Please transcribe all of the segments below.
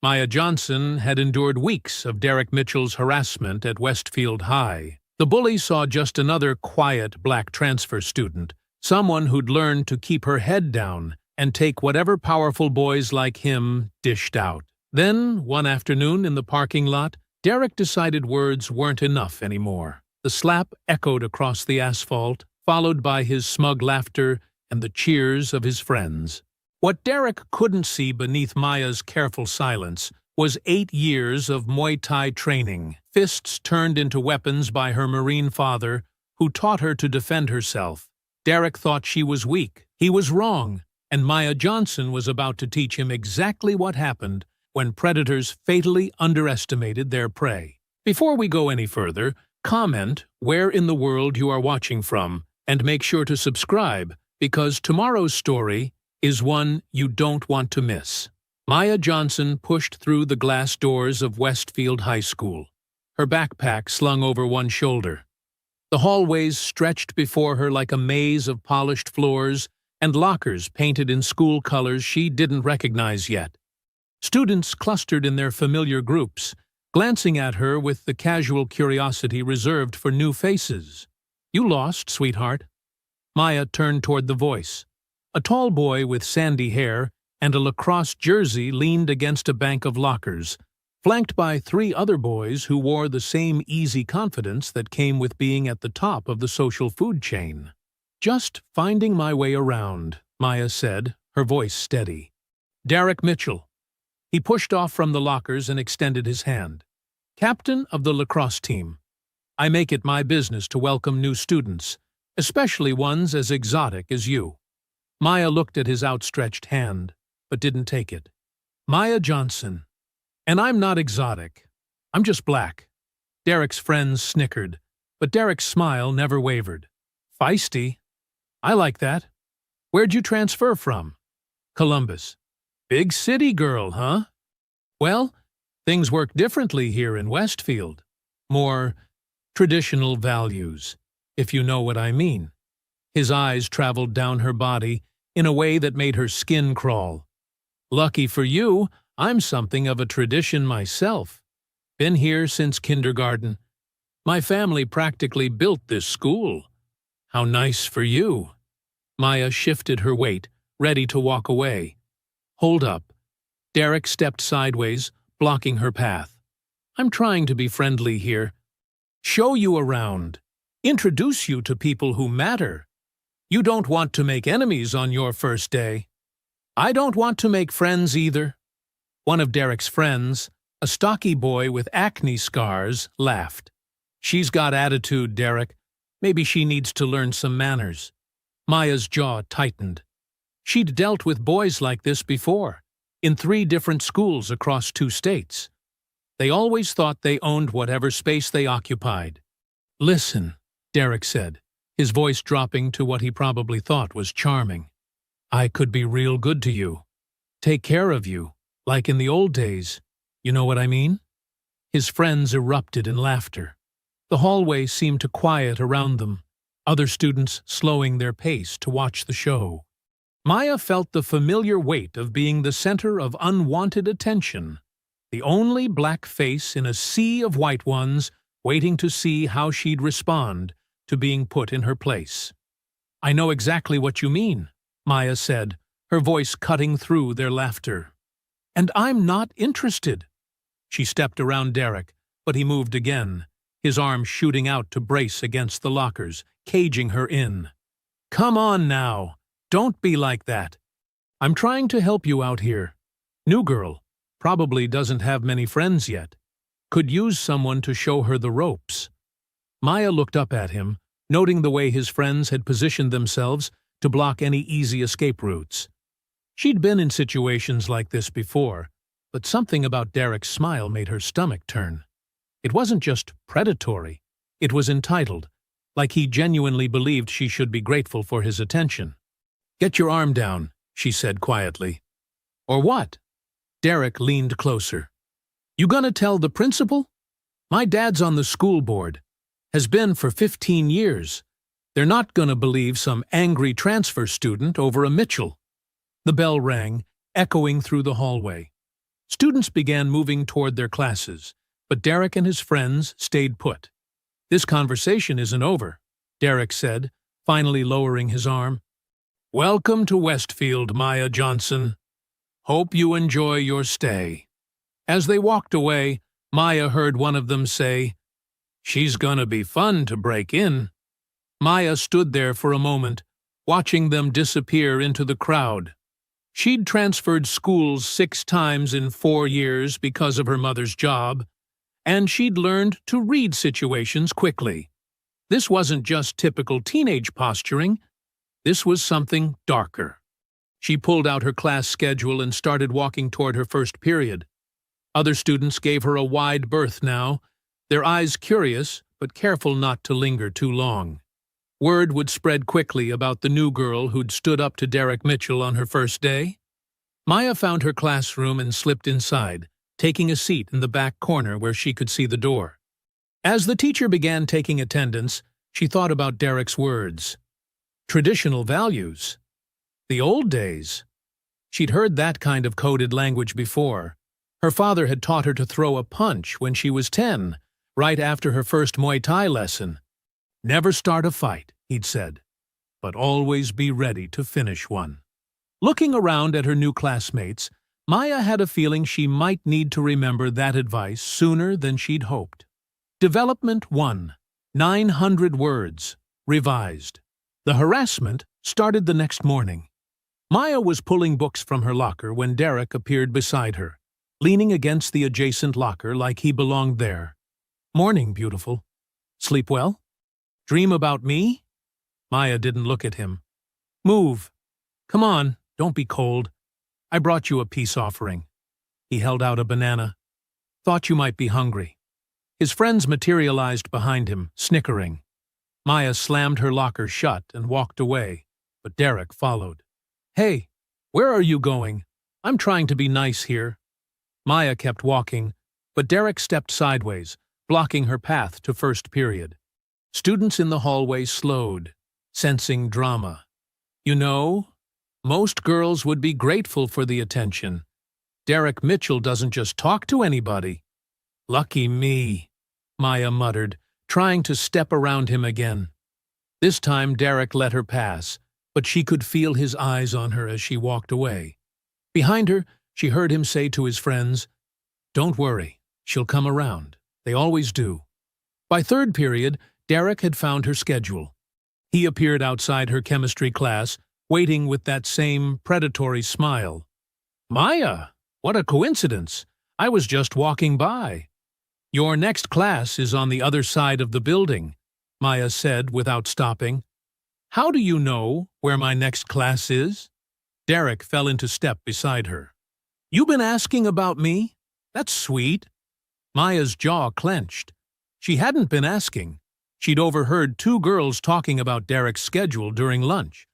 Maya Johnson had endured weeks of Derek Mitchell's harassment at Westfield High. The bully saw just another quiet black transfer student, someone who'd learned to keep her head down and take whatever powerful boys like him dished out. Then, one afternoon in the parking lot, Derek decided words weren't enough anymore. The slap echoed across the asphalt, followed by his smug laughter and the cheers of his friends. What Derek couldn't see beneath Maya's careful silence was 8 years of Muay Thai training, fists turned into weapons by her Marine father, who taught her to defend herself. Derek thought she was weak. He was wrong, and Maya Johnson was about to teach him exactly what happened when predators fatally underestimated their prey. Before we go any further, comment where in the world you are watching from, and make sure to subscribe, because tomorrow's story is one you don't want to miss. Maya Johnson pushed through the glass doors of Westfield High School, her backpack slung over one shoulder. The hallways stretched before her like a maze of polished floors and lockers painted in school colors she didn't recognize yet. Students clustered in their familiar groups, glancing at her with the casual curiosity reserved for new faces. "You lost, sweetheart." Maya turned toward the voice. A tall boy with sandy hair and a lacrosse jersey leaned against a bank of lockers, flanked by 3 other boys who wore the same easy confidence that came with being at the top of the social food chain. "Just finding my way around," Maya said, her voice steady. "Derek Mitchell." He pushed off from the lockers and extended his hand. "Captain of the lacrosse team. I make it my business to welcome new students, especially ones as exotic as you." Maya looked at his outstretched hand, but didn't take it. "Maya Johnson. And I'm not exotic. I'm just black." Derek's friends snickered, but Derek's smile never wavered. "Feisty. I like that. Where'd you transfer from?" "Columbus." "Big city girl, huh?" "Well, things work differently here in Westfield. More traditional values, if you know what I mean." His eyes traveled down her body in a way that made her skin crawl. "Lucky for you, I'm something of a tradition myself. Been here since kindergarten. My family practically built this school." "How nice for you." Maya shifted her weight, ready to walk away. "Hold up." Derek stepped sideways, blocking her path. "I'm trying to be friendly here. Show you around. Introduce you to people who matter. You don't want to make enemies on your first day." "I don't want to make friends either." One of Derek's friends, a stocky boy with acne scars, laughed. "She's got attitude, Derek. Maybe she needs to learn some manners." Maya's jaw tightened. She'd dealt with boys like this before, in 3 different schools across 2 states. They always thought they owned whatever space they occupied. "Listen," Derek said, his voice dropping to what he probably thought was charming. "I could be real good to you. Take care of you, like in the old days. You know what I mean?" His friends erupted in laughter. The hallway seemed to quiet around them, other students slowing their pace to watch the show. Maya felt the familiar weight of being the center of unwanted attention, the only black face in a sea of white ones waiting to see how she'd respond to being put in her place. "I know exactly what you mean," Maya said, her voice cutting through their laughter. "And I'm not interested." She stepped around Derek, but he moved again, his arm shooting out to brace against the lockers, caging her in. "Come on now. Don't be like that. I'm trying to help you out here. New girl, probably doesn't have many friends yet. Could use someone to show her the ropes." Maya looked up at him, noting the way his friends had positioned themselves to block any easy escape routes. She'd been in situations like this before, but something about Derek's smile made her stomach turn. It wasn't just predatory, it was entitled, like he genuinely believed she should be grateful for his attention. "Get your arm down," she said quietly. "Or what?" Derek leaned closer. "You gonna tell the principal? My dad's on the school board. Has been for 15 years. They're not gonna believe some angry transfer student over a Mitchell." The bell rang, echoing through the hallway. Students began moving toward their classes, but Derek and his friends stayed put. "This conversation isn't over," Derek said, finally lowering his arm. "Welcome to Westfield, Maya Johnson. Hope you enjoy your stay." As they walked away, Maya heard one of them say, "She's gonna be fun to break in." Maya stood there for a moment, watching them disappear into the crowd. She'd transferred schools 6 times in 4 years because of her mother's job, and she'd learned to read situations quickly. This wasn't just typical teenage posturing. This was something darker. She pulled out her class schedule and started walking toward her first period. Other students gave her a wide berth now, their eyes curious but careful not to linger too long. Word would spread quickly about the new girl who'd stood up to Derek Mitchell on her first day. Maya found her classroom and slipped inside, taking a seat in the back corner where she could see the door. As the teacher began taking attendance, she thought about Derek's words. Traditional values. The old days. She'd heard that kind of coded language before. Her father had taught her to throw a punch when she was 10, right after her first Muay Thai lesson. "Never start a fight," he'd said, "but always be ready to finish one." Looking around at her new classmates, Maya had a feeling she might need to remember that advice sooner than she'd hoped. Development 1. 900 words. Revised. The harassment started the next morning. Maya was pulling books from her locker when Derek appeared beside her, leaning against the adjacent locker like he belonged there. "Morning, beautiful. Sleep well? Dream about me?" Maya didn't look at him. "Move. Come on, don't be cold. I brought you a peace offering." He held out a banana. "Thought you might be hungry." His friends materialized behind him, snickering. Maya slammed her locker shut and walked away, but Derek followed. "Hey, where are you going? I'm trying to be nice here." Maya kept walking, but Derek stepped sideways, blocking her path to first period. Students in the hallway slowed, sensing drama. "You know, most girls would be grateful for the attention. Derek Mitchell doesn't just talk to anybody." "Lucky me," Maya muttered, trying to step around him again. This time Derek let her pass, but she could feel his eyes on her as she walked away. Behind her, she heard him say to his friends, "Don't worry, she'll come around. They always do." By third period, Derek had found her schedule. He appeared outside her chemistry class, waiting with that same predatory smile. "Maya, what a coincidence. I was just walking by." "Your next class is on the other side of the building," Maya said without stopping. "How do you know where my next class is?" Derek fell into step beside her. "You been asking about me? That's sweet." Maya's jaw clenched. She hadn't been asking. She'd overheard 2 girls talking about Derek's schedule during lunch.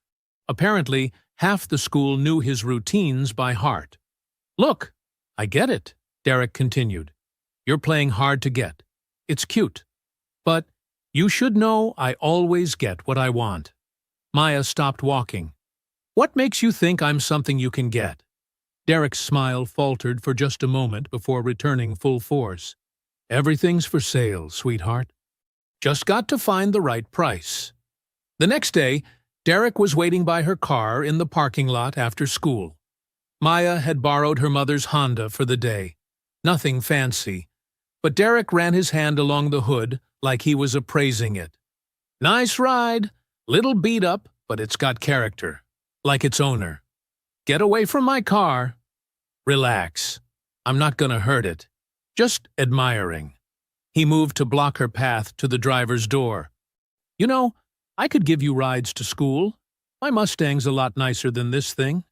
Apparently, half the school knew his routines by heart. "Look, I get it," Derek continued. "You're playing hard to get. It's cute. But you should know I always get what I want." Maya stopped walking. "What makes you think I'm something you can get?" Derek's smile faltered for just a moment before returning full force. "Everything's for sale, sweetheart. Just got to find the right price." The next day, Derek was waiting by her car in the parking lot after school. Maya had borrowed her mother's Honda for the day. Nothing fancy, but Derek ran his hand along the hood like he was appraising it. "Nice ride. Little beat up, but it's got character. Like its owner." "Get away from my car." "Relax. I'm not gonna hurt it. Just admiring." He moved to block her path to the driver's door. "You know, I could give you rides to school. My Mustang's a lot nicer than this thing.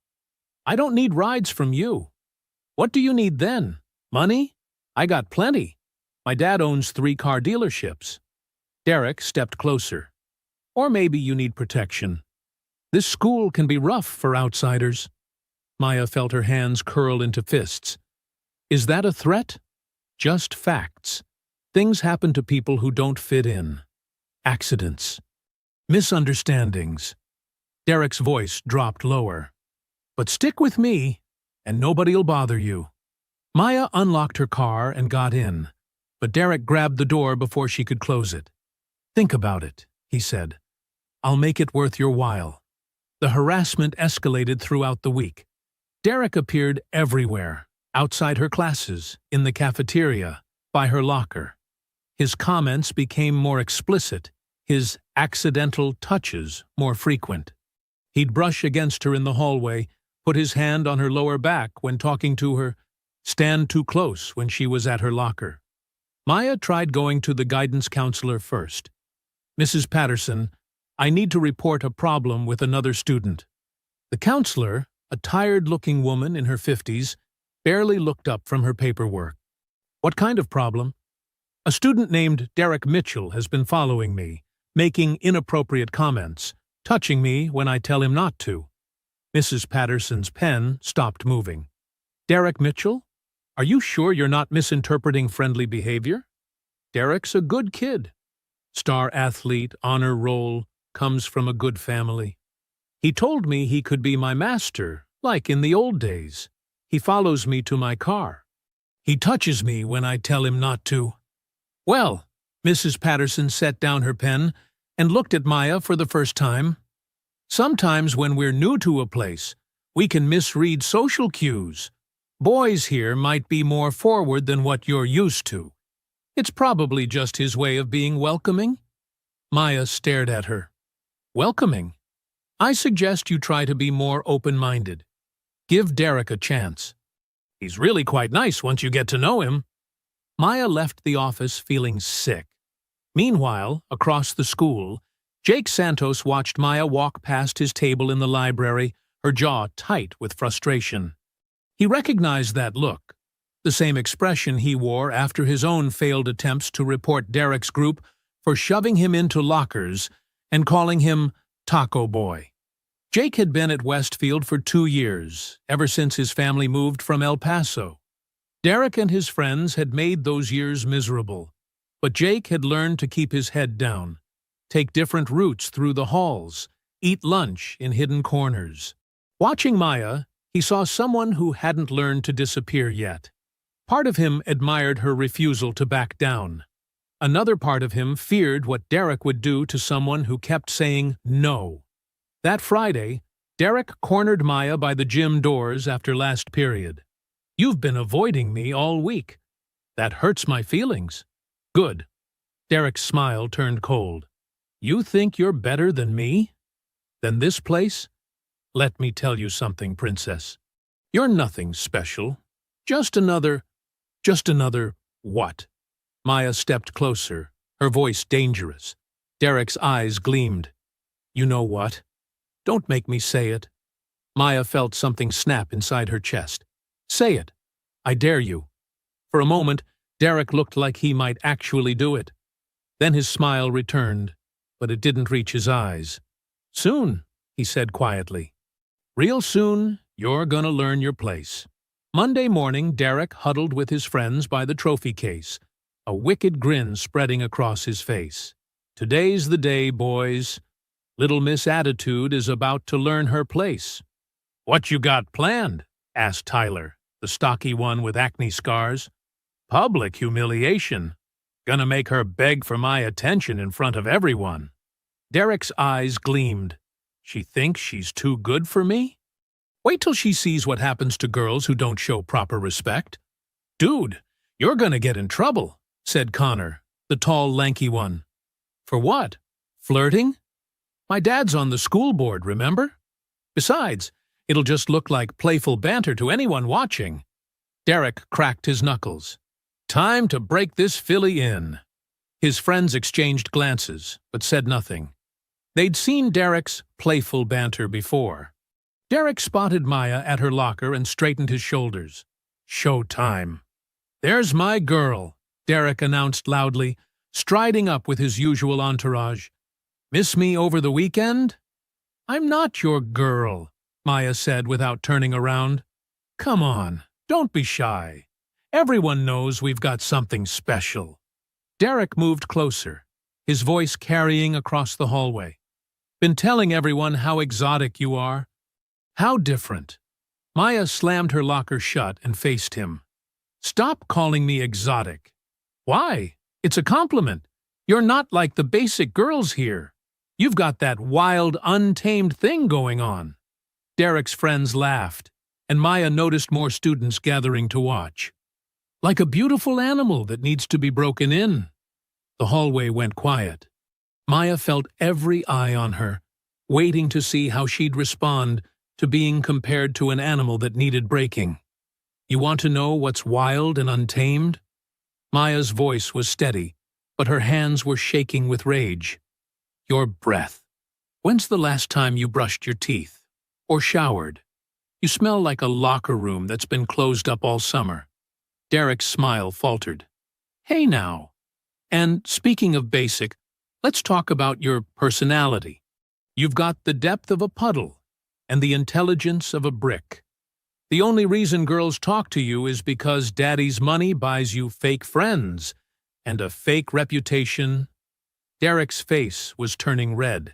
I don't need rides from you." "What do you need then? Money? I got plenty. My dad owns 3 car dealerships." Derek stepped closer. "Or maybe you need protection. This school can be rough for outsiders." Maya felt her hands curl into fists. "Is that a threat?" "Just facts. Things happen to people who don't fit in. Accidents. Misunderstandings." Derek's voice dropped lower. "But stick with me, and nobody'll bother you." Maya unlocked her car and got in, but Derek grabbed the door before she could close it. "Think about it," he said. "I'll make it worth your while." The harassment escalated throughout the week. Derek appeared everywhere, outside her classes, in the cafeteria, by her locker. His comments became more explicit, his accidental touches more frequent. He'd brush against her in the hallway, put his hand on her lower back when talking to her, stand too close when she was at her locker. Maya tried going to the guidance counselor first. "Mrs. Patterson, I need to report a problem with another student." The counselor, a tired-looking woman in her 50s, barely looked up from her paperwork. "What kind of problem?" "A student named Derek Mitchell has been following me, making inappropriate comments, touching me when I tell him not to." Mrs. Patterson's pen stopped moving. "Derek Mitchell? Are you sure you're not misinterpreting friendly behavior? Derek's a good kid. Star athlete, honor roll, comes from a good family. He told me he could be my master, like in the old days. He follows me to my car. He touches me when I tell him not to." "Well," Mrs. Patterson set down her pen and looked at Maya for the first time. "Sometimes when we're new to a place, we can misread social cues. Boys here might be more forward than what you're used to. It's probably just his way of being welcoming." Maya stared at her. "Welcoming? I suggest you try to be more open-minded. Give Derek a chance. He's really quite nice once you get to know him." Maya left the office feeling sick. Meanwhile, across the school, Jake Santos watched Maya walk past his table in the library, her jaw tight with frustration. He recognized that look, the same expression he wore after his own failed attempts to report Derek's group for shoving him into lockers and calling him Taco Boy. Jake had been at Westfield for 2 years, ever since his family moved from El Paso. Derek and his friends had made those years miserable, but Jake had learned to keep his head down, take different routes through the halls, eat lunch in hidden corners. Watching Maya, he saw someone who hadn't learned to disappear yet. Part of him admired her refusal to back down. Another part of him feared what Derek would do to someone who kept saying no. That Friday, Derek cornered Maya by the gym doors after last period. "You've been avoiding me all week. That hurts my feelings." "Good." Derek's smile turned cold. "You think you're better than me? Than this place? Let me tell you something, Princess. You're nothing special. Just another what?" Maya stepped closer, her voice dangerous. Derek's eyes gleamed. "You know what? Don't make me say it." Maya felt something snap inside her chest. "Say it. I dare you." For a moment, Derek looked like he might actually do it. Then his smile returned, but it didn't reach his eyes. "Soon," he said quietly. "Real soon, you're gonna learn your place." Monday morning, Derek huddled with his friends by the trophy case, a wicked grin spreading across his face. "Today's the day, boys. Little Miss Attitude is about to learn her place." "What you got planned?" asked Tyler, the stocky one with acne scars. "Public humiliation. Gonna make her beg for my attention in front of everyone." Derek's eyes gleamed. "She thinks she's too good for me? Wait till she sees what happens to girls who don't show proper respect." "Dude, you're gonna get in trouble," said Connor, the tall, lanky one. "For what? Flirting? My dad's on the school board, remember? Besides, it'll just look like playful banter to anyone watching." Derek cracked his knuckles. "Time to break this filly in." His friends exchanged glances, but said nothing. They'd seen Derek's playful banter before. Derek spotted Maya at her locker and straightened his shoulders. "Show time." "There's my girl," Derek announced loudly, striding up with his usual entourage. "Miss me over the weekend?" "I'm not your girl," Maya said without turning around. "Come on, don't be shy. Everyone knows we've got something special." Derek moved closer, his voice carrying across the hallway. "Been telling everyone how exotic you are. How different." Maya slammed her locker shut and faced him. Stop calling me exotic. Why? It's a compliment. You're not like the basic girls here. You've got that wild, untamed thing going on. Derek's friends laughed, and Maya noticed more students gathering to watch. Like a beautiful animal that needs to be broken in. The hallway went quiet. Maya felt every eye on her, waiting to see how she'd respond to being compared to an animal that needed breaking. You want to know what's wild and untamed? Maya's voice was steady, but her hands were shaking with rage. Your breath. When's the last time you brushed your teeth? Or showered? You smell like a locker room that's been closed up all summer. Derek's smile faltered. Hey now. And speaking of basic, let's talk about your personality. You've got the depth of a puddle and the intelligence of a brick. The only reason girls talk to you is because daddy's money buys you fake friends and a fake reputation. Derek's face was turning red.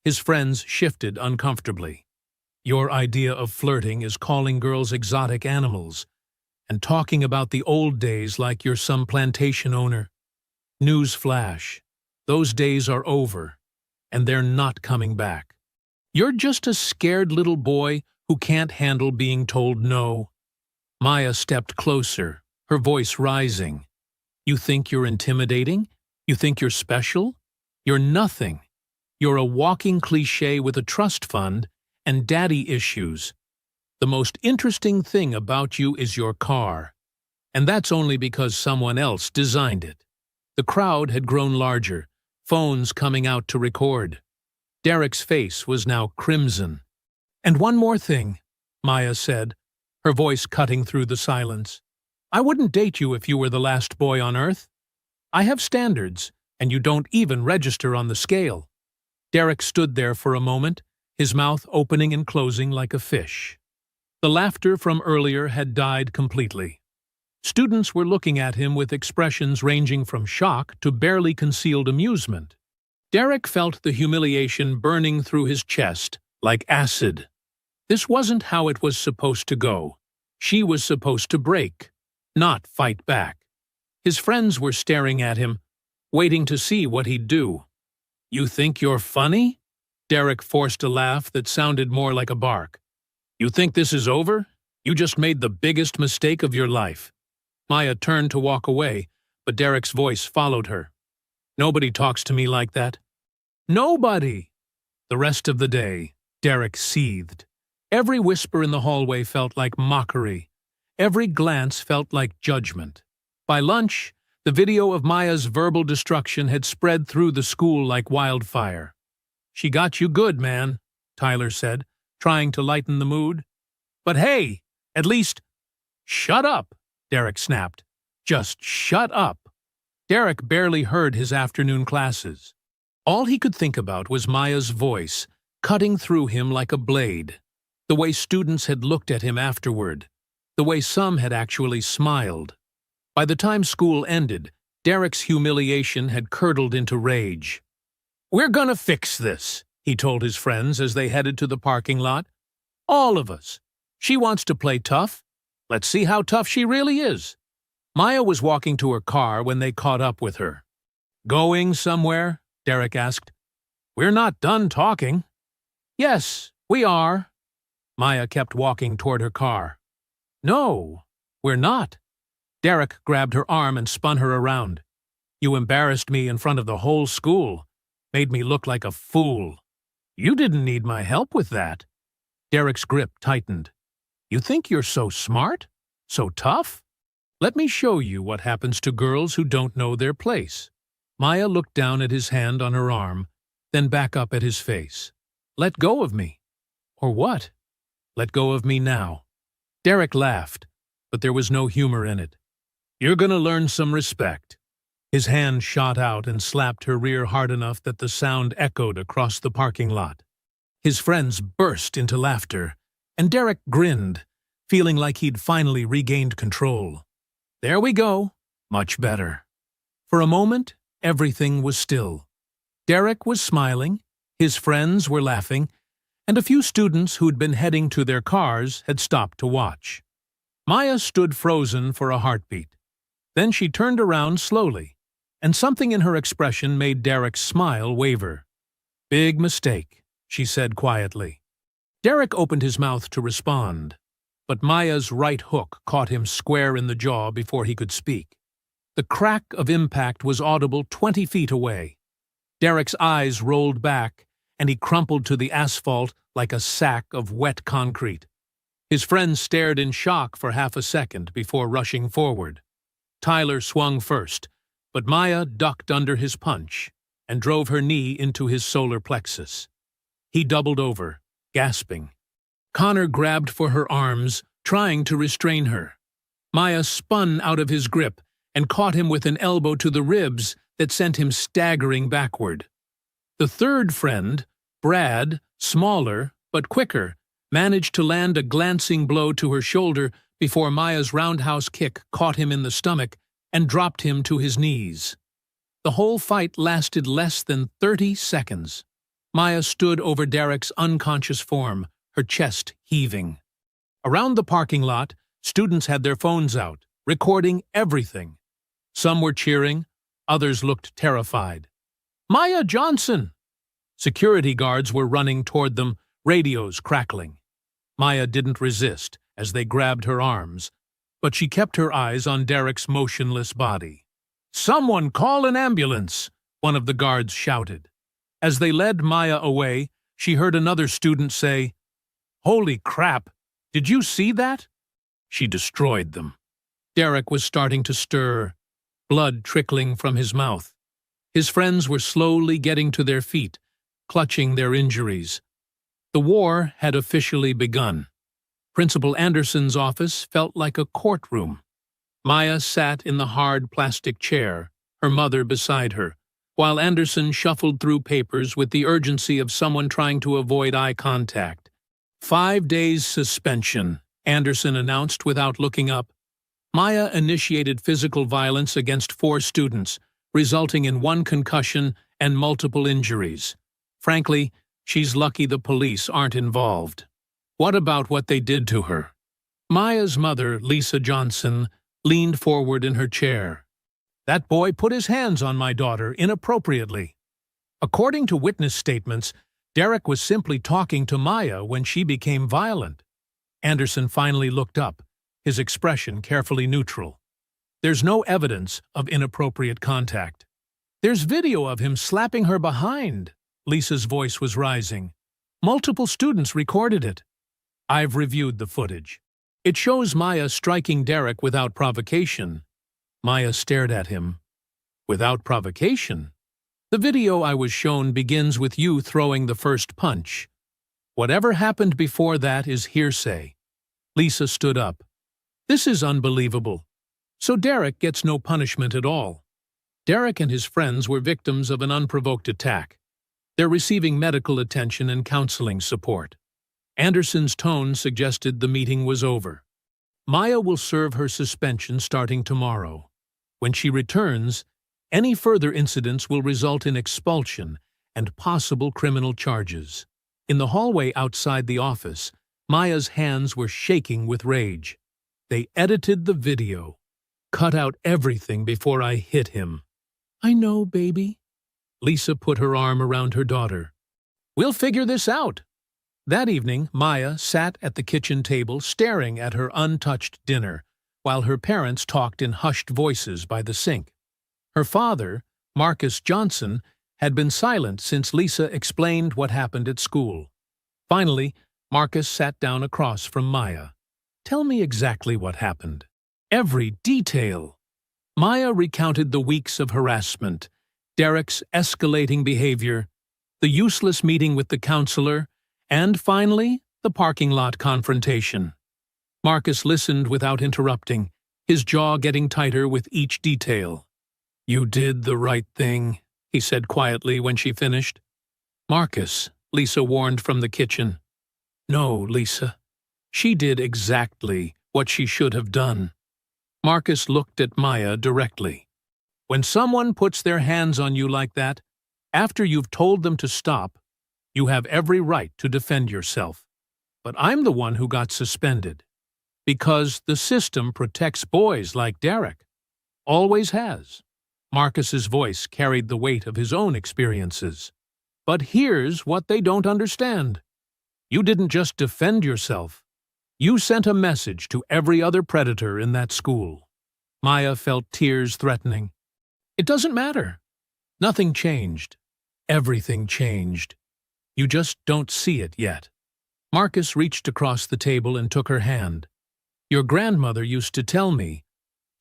His friends shifted uncomfortably. Your idea of flirting is calling girls exotic animals and talking about the old days like you're some plantation owner. News flash. Those days are over, and they're not coming back. You're just a scared little boy who can't handle being told no. Maya stepped closer, her voice rising. You think you're intimidating? You think you're special? You're nothing. You're a walking cliché with a trust fund and daddy issues. The most interesting thing about you is your car, and that's only because someone else designed it. The crowd had grown larger, phones coming out to record. Derek's face was now crimson. And one more thing, Maya said, her voice cutting through the silence. I wouldn't date you if you were the last boy on Earth. I have standards, and you don't even register on the scale. Derek stood there for a moment, his mouth opening and closing like a fish. The laughter from earlier had died completely. Students were looking at him with expressions ranging from shock to barely concealed amusement. Derek felt the humiliation burning through his chest like acid. This wasn't how it was supposed to go. She was supposed to break, not fight back. His friends were staring at him, waiting to see what he'd do. You think you're funny? Derek forced a laugh that sounded more like a bark. You think this is over? You just made the biggest mistake of your life. Maya turned to walk away, but Derek's voice followed her. Nobody talks to me like that. Nobody! The rest of the day, Derek seethed. Every whisper in the hallway felt like mockery. Every glance felt like judgment. By lunch, the video of Maya's verbal destruction had spread through the school like wildfire. She got you good, man, Tyler said, trying to lighten the mood. But hey, at least, shut up, Derek snapped. Just shut up. Derek barely heard his afternoon classes. All he could think about was Maya's voice, cutting through him like a blade. The way students had looked at him afterward. The way some had actually smiled. By the time school ended, Derek's humiliation had curdled into rage. We're gonna fix this, he told his friends as they headed to the parking lot. All of us. She wants to play tough. Let's see how tough she really is. Maya was walking to her car when they caught up with her. Going somewhere? Derek asked. We're not done talking. Yes, we are. Maya kept walking toward her car. No, we're not. Derek grabbed her arm and spun her around. You embarrassed me in front of the whole school. Made me look like a fool. You didn't need my help with that. Derek's grip tightened. You think you're so smart? So tough? Let me show you what happens to girls who don't know their place. Maya looked down at his hand on her arm, then back up at his face. Let go of me. Or what? Let go of me now. Derek laughed, but there was no humor in it. You're gonna learn some respect. His hand shot out and slapped her rear hard enough that the sound echoed across the parking lot. His friends burst into laughter, and Derek grinned, feeling like he'd finally regained control. There we go. Much better. For a moment, everything was still. Derek was smiling, his friends were laughing, and a few students who'd been heading to their cars had stopped to watch. Maya stood frozen for a heartbeat. Then she turned around slowly, and something in her expression made Derek's smile waver. "Big mistake," she said quietly. Derek opened his mouth to respond, but Maya's right hook caught him square in the jaw before he could speak. The crack of impact was audible 20 feet away. Derek's eyes rolled back, and he crumpled to the asphalt like a sack of wet concrete. His friends stared in shock for half a second before rushing forward. Tyler swung first, but Maya ducked under his punch and drove her knee into his solar plexus. He doubled over, gasping. Connor grabbed for her arms, trying to restrain her. Maya spun out of his grip and caught him with an elbow to the ribs that sent him staggering backward. The third friend, Brad, smaller but quicker, managed to land a glancing blow to her shoulder before Maya's roundhouse kick caught him in the stomach and dropped him to his knees. The whole fight lasted less than 30 seconds. Maya stood over Derek's unconscious form, her chest heaving. Around the parking lot, students had their phones out, recording everything. Some were cheering, others looked terrified. "Maya Johnson!" Security guards were running toward them, radios crackling. Maya didn't resist as they grabbed her arms, but she kept her eyes on Derek's motionless body. "Someone call an ambulance!" one of the guards shouted. As they led Maya away, she heard another student say, "Holy crap! Did you see that?" She destroyed them. Derek was starting to stir, blood trickling from his mouth. His friends were slowly getting to their feet, clutching their injuries. The war had officially begun. Principal Anderson's office felt like a courtroom. Maya sat in the hard plastic chair, her mother beside her, while Anderson shuffled through papers with the urgency of someone trying to avoid eye contact. 5 days suspension, Anderson announced without looking up. Maya initiated physical violence against 4 students, resulting in 1 concussion and multiple injuries. Frankly, she's lucky the police aren't involved. What about what they did to her? Maya's mother, Lisa Johnson, leaned forward in her chair. "That boy put his hands on my daughter inappropriately." According to witness statements, Derek was simply talking to Maya when she became violent. Anderson finally looked up, his expression carefully neutral. "There's no evidence of inappropriate contact." "There's video of him slapping her behind." Lisa's voice was rising. "Multiple students recorded it." "I've reviewed the footage. It shows Maya striking Derek without provocation." Maya stared at him. "Without provocation? The video I was shown begins with you throwing the first punch. Whatever happened before that is hearsay." Lisa stood up. "This is unbelievable. So Derek gets no punishment at all." Derek and his friends were victims of an unprovoked attack. They're receiving medical attention and counseling support. Anderson's tone suggested the meeting was over. Maya will serve her suspension starting tomorrow. When she returns, any further incidents will result in expulsion and possible criminal charges. In the hallway outside the office, Maya's hands were shaking with rage. "They edited the video. Cut out everything before I hit him." "I know, baby." Lisa put her arm around her daughter. "We'll figure this out." That evening, Maya sat at the kitchen table staring at her untouched dinner, while her parents talked in hushed voices by the sink. Her father, Marcus Johnson, had been silent since Lisa explained what happened at school. Finally, Marcus sat down across from Maya. "Tell me exactly what happened." "Every detail." Maya recounted the weeks of harassment, Derek's escalating behavior, the useless meeting with the counselor, and finally, the parking lot confrontation. Marcus listened without interrupting, his jaw getting tighter with each detail. "You did the right thing," he said quietly when she finished. "Marcus," Lisa warned from the kitchen. "No, Lisa. She did exactly what she should have done." Marcus looked at Maya directly. "When someone puts their hands on you like that, after you've told them to stop, you have every right to defend yourself. But I'm the one who got suspended. Because the system protects boys like Derek. Always has. Marcus's voice carried the weight of his own experiences. But here's what they don't understand. You didn't just defend yourself. You sent a message to every other predator in that school. Maya felt tears threatening. It doesn't matter. Nothing changed. Everything changed. You just don't see it yet. Marcus reached across the table and took her hand. Your grandmother used to tell me,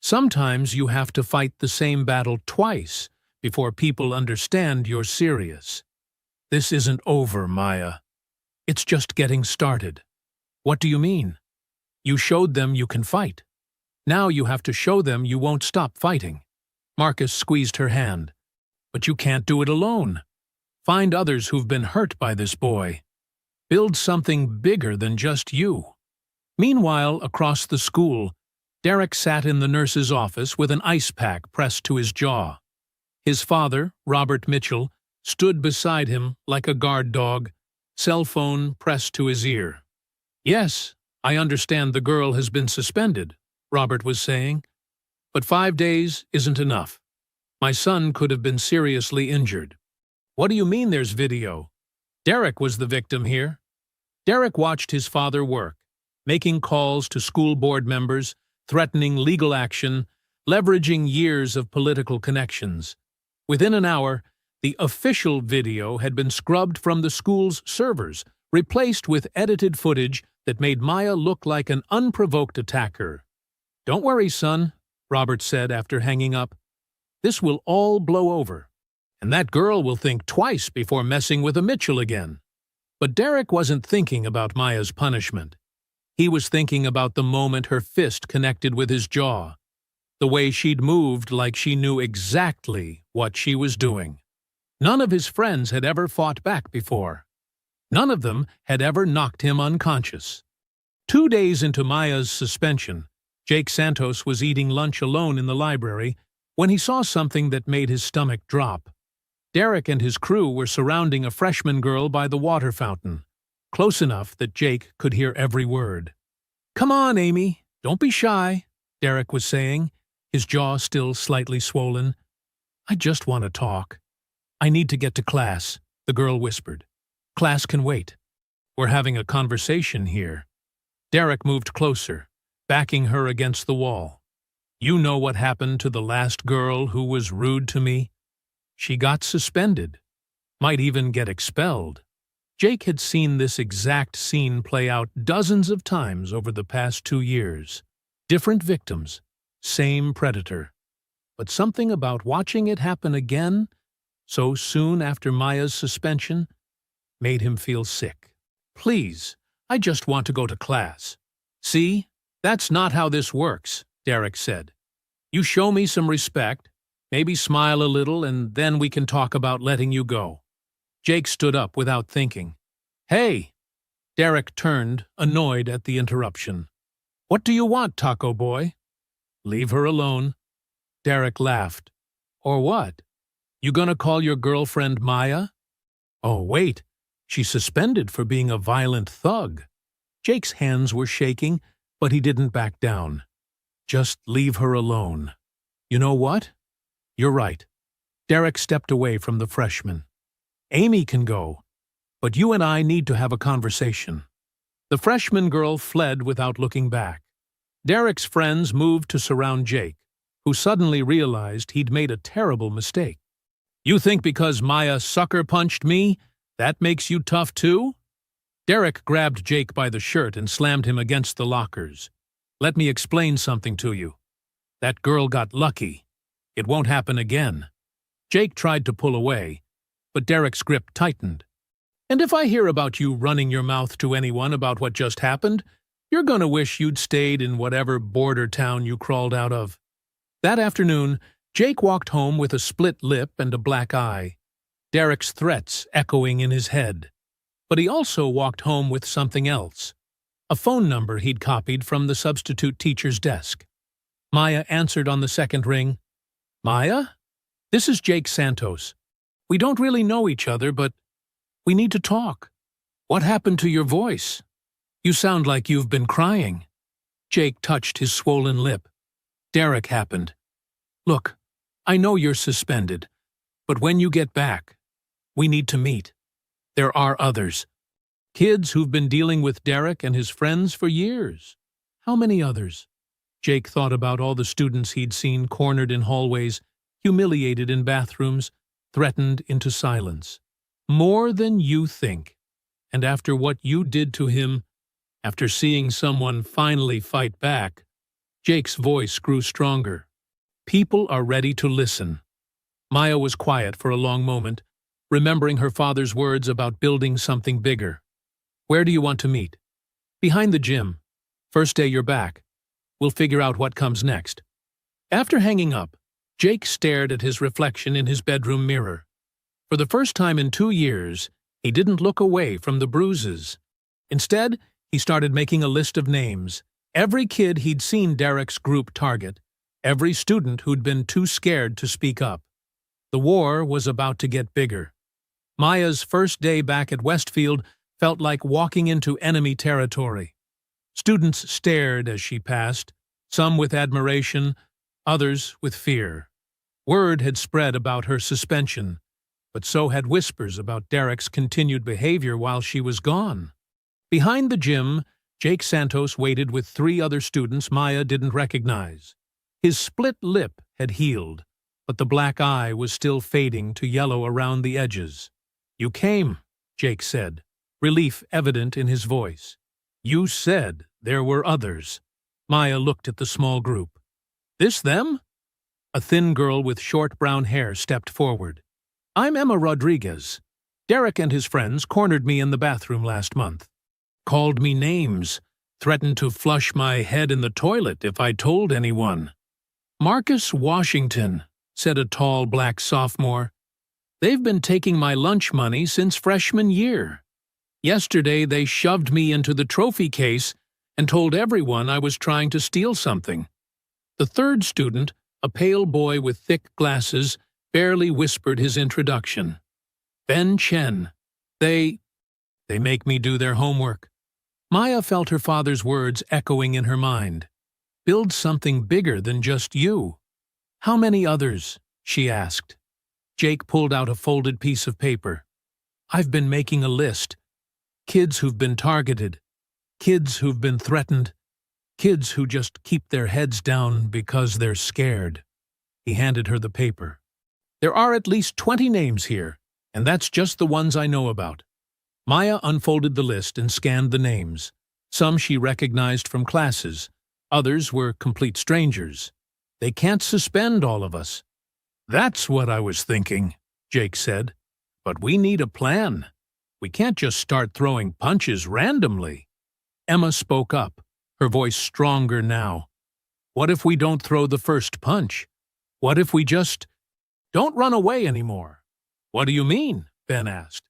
sometimes you have to fight the same battle twice before people understand you're serious. This isn't over, Maya. It's just getting started. What do you mean? You showed them you can fight. Now you have to show them you won't stop fighting. Marcus squeezed her hand. But you can't do it alone. Find others who've been hurt by this boy. Build something bigger than just you. Meanwhile, across the school, Derek sat in the nurse's office with an ice pack pressed to his jaw. His father, Robert Mitchell, stood beside him like a guard dog, cell phone pressed to his ear. Yes, I understand the girl has been suspended, Robert was saying. But 5 days isn't enough. My son could have been seriously injured. What do you mean there's video? Derek was the victim here. Derek watched his father work, making calls to school board members, threatening legal action, leveraging years of political connections. Within an hour, the official video had been scrubbed from the school's servers, replaced with edited footage that made Maya look like an unprovoked attacker. Don't worry, son, Robert said after hanging up. This will all blow over, and that girl will think twice before messing with a Mitchell again. But Derek wasn't thinking about Maya's punishment. He was thinking about the moment her fist connected with his jaw, the way she'd moved like she knew exactly what she was doing. None of his friends had ever fought back before. None of them had ever knocked him unconscious. 2 days into Maya's suspension, Jake Santos was eating lunch alone in the library when he saw something that made his stomach drop. Derek and his crew were surrounding a freshman girl by the water fountain, close enough that Jake could hear every word. Come on, Amy, don't be shy, Derek was saying, his jaw still slightly swollen. I just want to talk. I need to get to class, the girl whispered. Class can wait. We're having a conversation here. Derek moved closer, backing her against the wall. You know what happened to the last girl who was rude to me? She got suspended. Might even get expelled. Jake had seen this exact scene play out dozens of times over the past 2 years. Different victims, same predator. But something about watching it happen again, so soon after Maya's suspension, made him feel sick. Please, I just want to go to class. See, that's not how this works, Derek said. You show me some respect, maybe smile a little, and then we can talk about letting you go. Jake stood up without thinking. Hey! Derek turned, annoyed at the interruption. What do you want, Taco Boy? Leave her alone. Derek laughed. Or what? You gonna call your girlfriend Maya? Oh, wait. She's suspended for being a violent thug. Jake's hands were shaking, but he didn't back down. Just leave her alone. You know what? You're right. Derek stepped away from the freshman. Amy can go, but you and I need to have a conversation. The freshman girl fled without looking back. Derek's friends moved to surround Jake, who suddenly realized he'd made a terrible mistake. You think because Maya sucker punched me, that makes you tough too? Derek grabbed Jake by the shirt and slammed him against the lockers. Let me explain something to you. That girl got lucky. It won't happen again. Jake tried to pull away, but Derek's grip tightened. And if I hear about you running your mouth to anyone about what just happened, you're gonna wish you'd stayed in whatever border town you crawled out of. That afternoon, Jake walked home with a split lip and a black eye, Derek's threats echoing in his head. But he also walked home with something else, a phone number he'd copied from the substitute teacher's desk. Maya answered on the second ring. Maya? This is Jake Santos. We don't really know each other, but we need to talk. What happened to your voice? You sound like you've been crying. Jake touched his swollen lip. Derek happened. Look, I know you're suspended, but when you get back, we need to meet. There are others. Kids who've been dealing with Derek and his friends for years. How many others? Jake thought about all the students he'd seen cornered in hallways, humiliated in bathrooms, threatened into silence. More than you think. And after what you did to him, after seeing someone finally fight back, Jake's voice grew stronger. People are ready to listen. Maya was quiet for a long moment, remembering her father's words about building something bigger. Where do you want to meet? Behind the gym. First day you're back. We'll figure out what comes next. After hanging up, Jake stared at his reflection in his bedroom mirror. For the first time in 2 years, he didn't look away from the bruises. Instead, he started making a list of names. Every kid he'd seen Derek's group target. Every student who'd been too scared to speak up. The war was about to get bigger. Maya's first day back at Westfield felt like walking into enemy territory. Students stared as she passed, some with admiration, others with fear. Word had spread about her suspension, but so had whispers about Derek's continued behavior while she was gone. Behind the gym, Jake Santos waited with 3 other students Maya didn't recognize. His split lip had healed, but the black eye was still fading to yellow around the edges. You came, Jake said, relief evident in his voice. You said there were others. Maya looked at the small group. This them? A thin girl with short brown hair stepped forward. I'm Emma Rodriguez. Derek and his friends cornered me in the bathroom last month. Called me names, threatened to flush my head in the toilet if I told anyone. Marcus Washington, said a tall black sophomore. They've been taking my lunch money since freshman year. Yesterday they shoved me into the trophy case and told everyone I was trying to steal something. The third student, a pale boy with thick glasses, barely whispered his introduction. Ben Chen. They make me do their homework. Maya felt her father's words echoing in her mind. Build something bigger than just you. How many others? She asked. Jake pulled out a folded piece of paper. I've been making a list. Kids who've been targeted. Kids who've been threatened. Kids who just keep their heads down because they're scared. He handed her the paper. There are at least 20 names here, and that's just the ones I know about. Maya unfolded the list and scanned the names. Some she recognized from classes. Others were complete strangers. They can't suspend all of us. That's what I was thinking, Jake said. But we need a plan. We can't just start throwing punches randomly. Emma spoke up, her voice stronger now. What if we don't throw the first punch? What if we just don't run away anymore? What do you mean? Ben asked.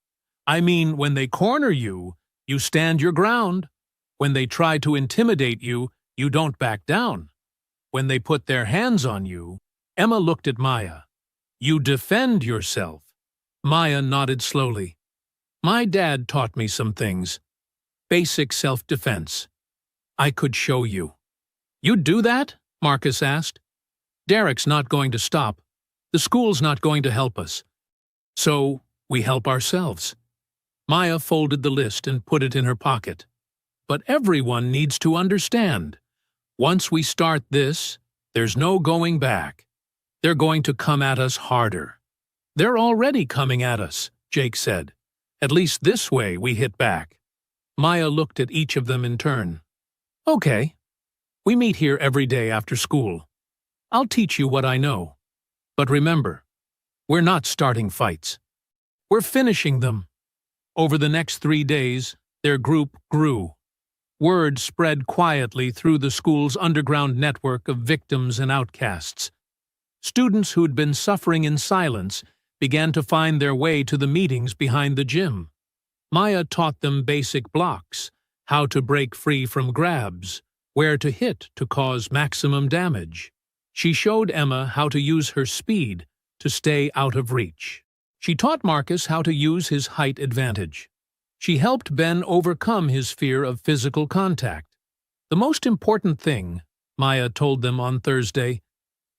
I mean, when they corner you, you stand your ground. When they try to intimidate you, you don't back down. When they put their hands on you, Emma looked at Maya. You defend yourself. Maya nodded slowly. My dad taught me some things. Basic self-defense. I could show you. You'd do that? Marcus asked. Derek's not going to stop. The school's not going to help us. So, we help ourselves. Maya folded the list and put it in her pocket. But everyone needs to understand. Once we start this, there's no going back. They're going to come at us harder. They're already coming at us, Jake said. At least this way we hit back. Maya looked at each of them in turn. Okay. We meet here every day after school. I'll teach you what I know. But remember, we're not starting fights. We're finishing them. Over the next 3 days, their group grew. Word spread quietly through the school's underground network of victims and outcasts. Students who'd been suffering in silence began to find their way to the meetings behind the gym. Maya taught them basic blocks, how to break free from grabs, where to hit to cause maximum damage. She showed Emma how to use her speed to stay out of reach. She taught Marcus how to use his height advantage. She helped Ben overcome his fear of physical contact. The most important thing, Maya told them on Thursday,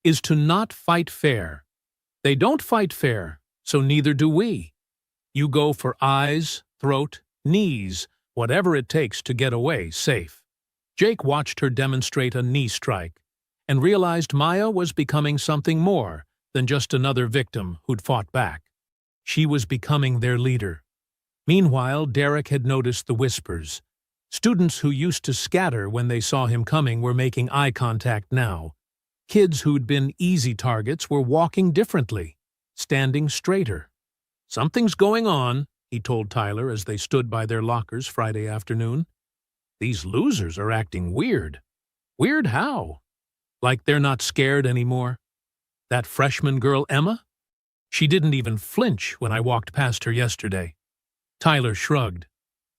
is to not fight fair. They don't fight fair, so neither do we. You go for eyes, throat, knees, whatever it takes to get away safe. Jake watched her demonstrate a knee strike and realized Maya was becoming something more than just another victim who'd fought back. She was becoming their leader. Meanwhile, Derek had noticed the whispers. Students who used to scatter when they saw him coming were making eye contact now. Kids who'd been easy targets were walking differently, standing straighter. "Something's going on," he told Tyler as they stood by their lockers Friday afternoon. "These losers are acting weird." "Weird how?" "Like they're not scared anymore. That freshman girl, Emma? She didn't even flinch when I walked past her yesterday." Tyler shrugged.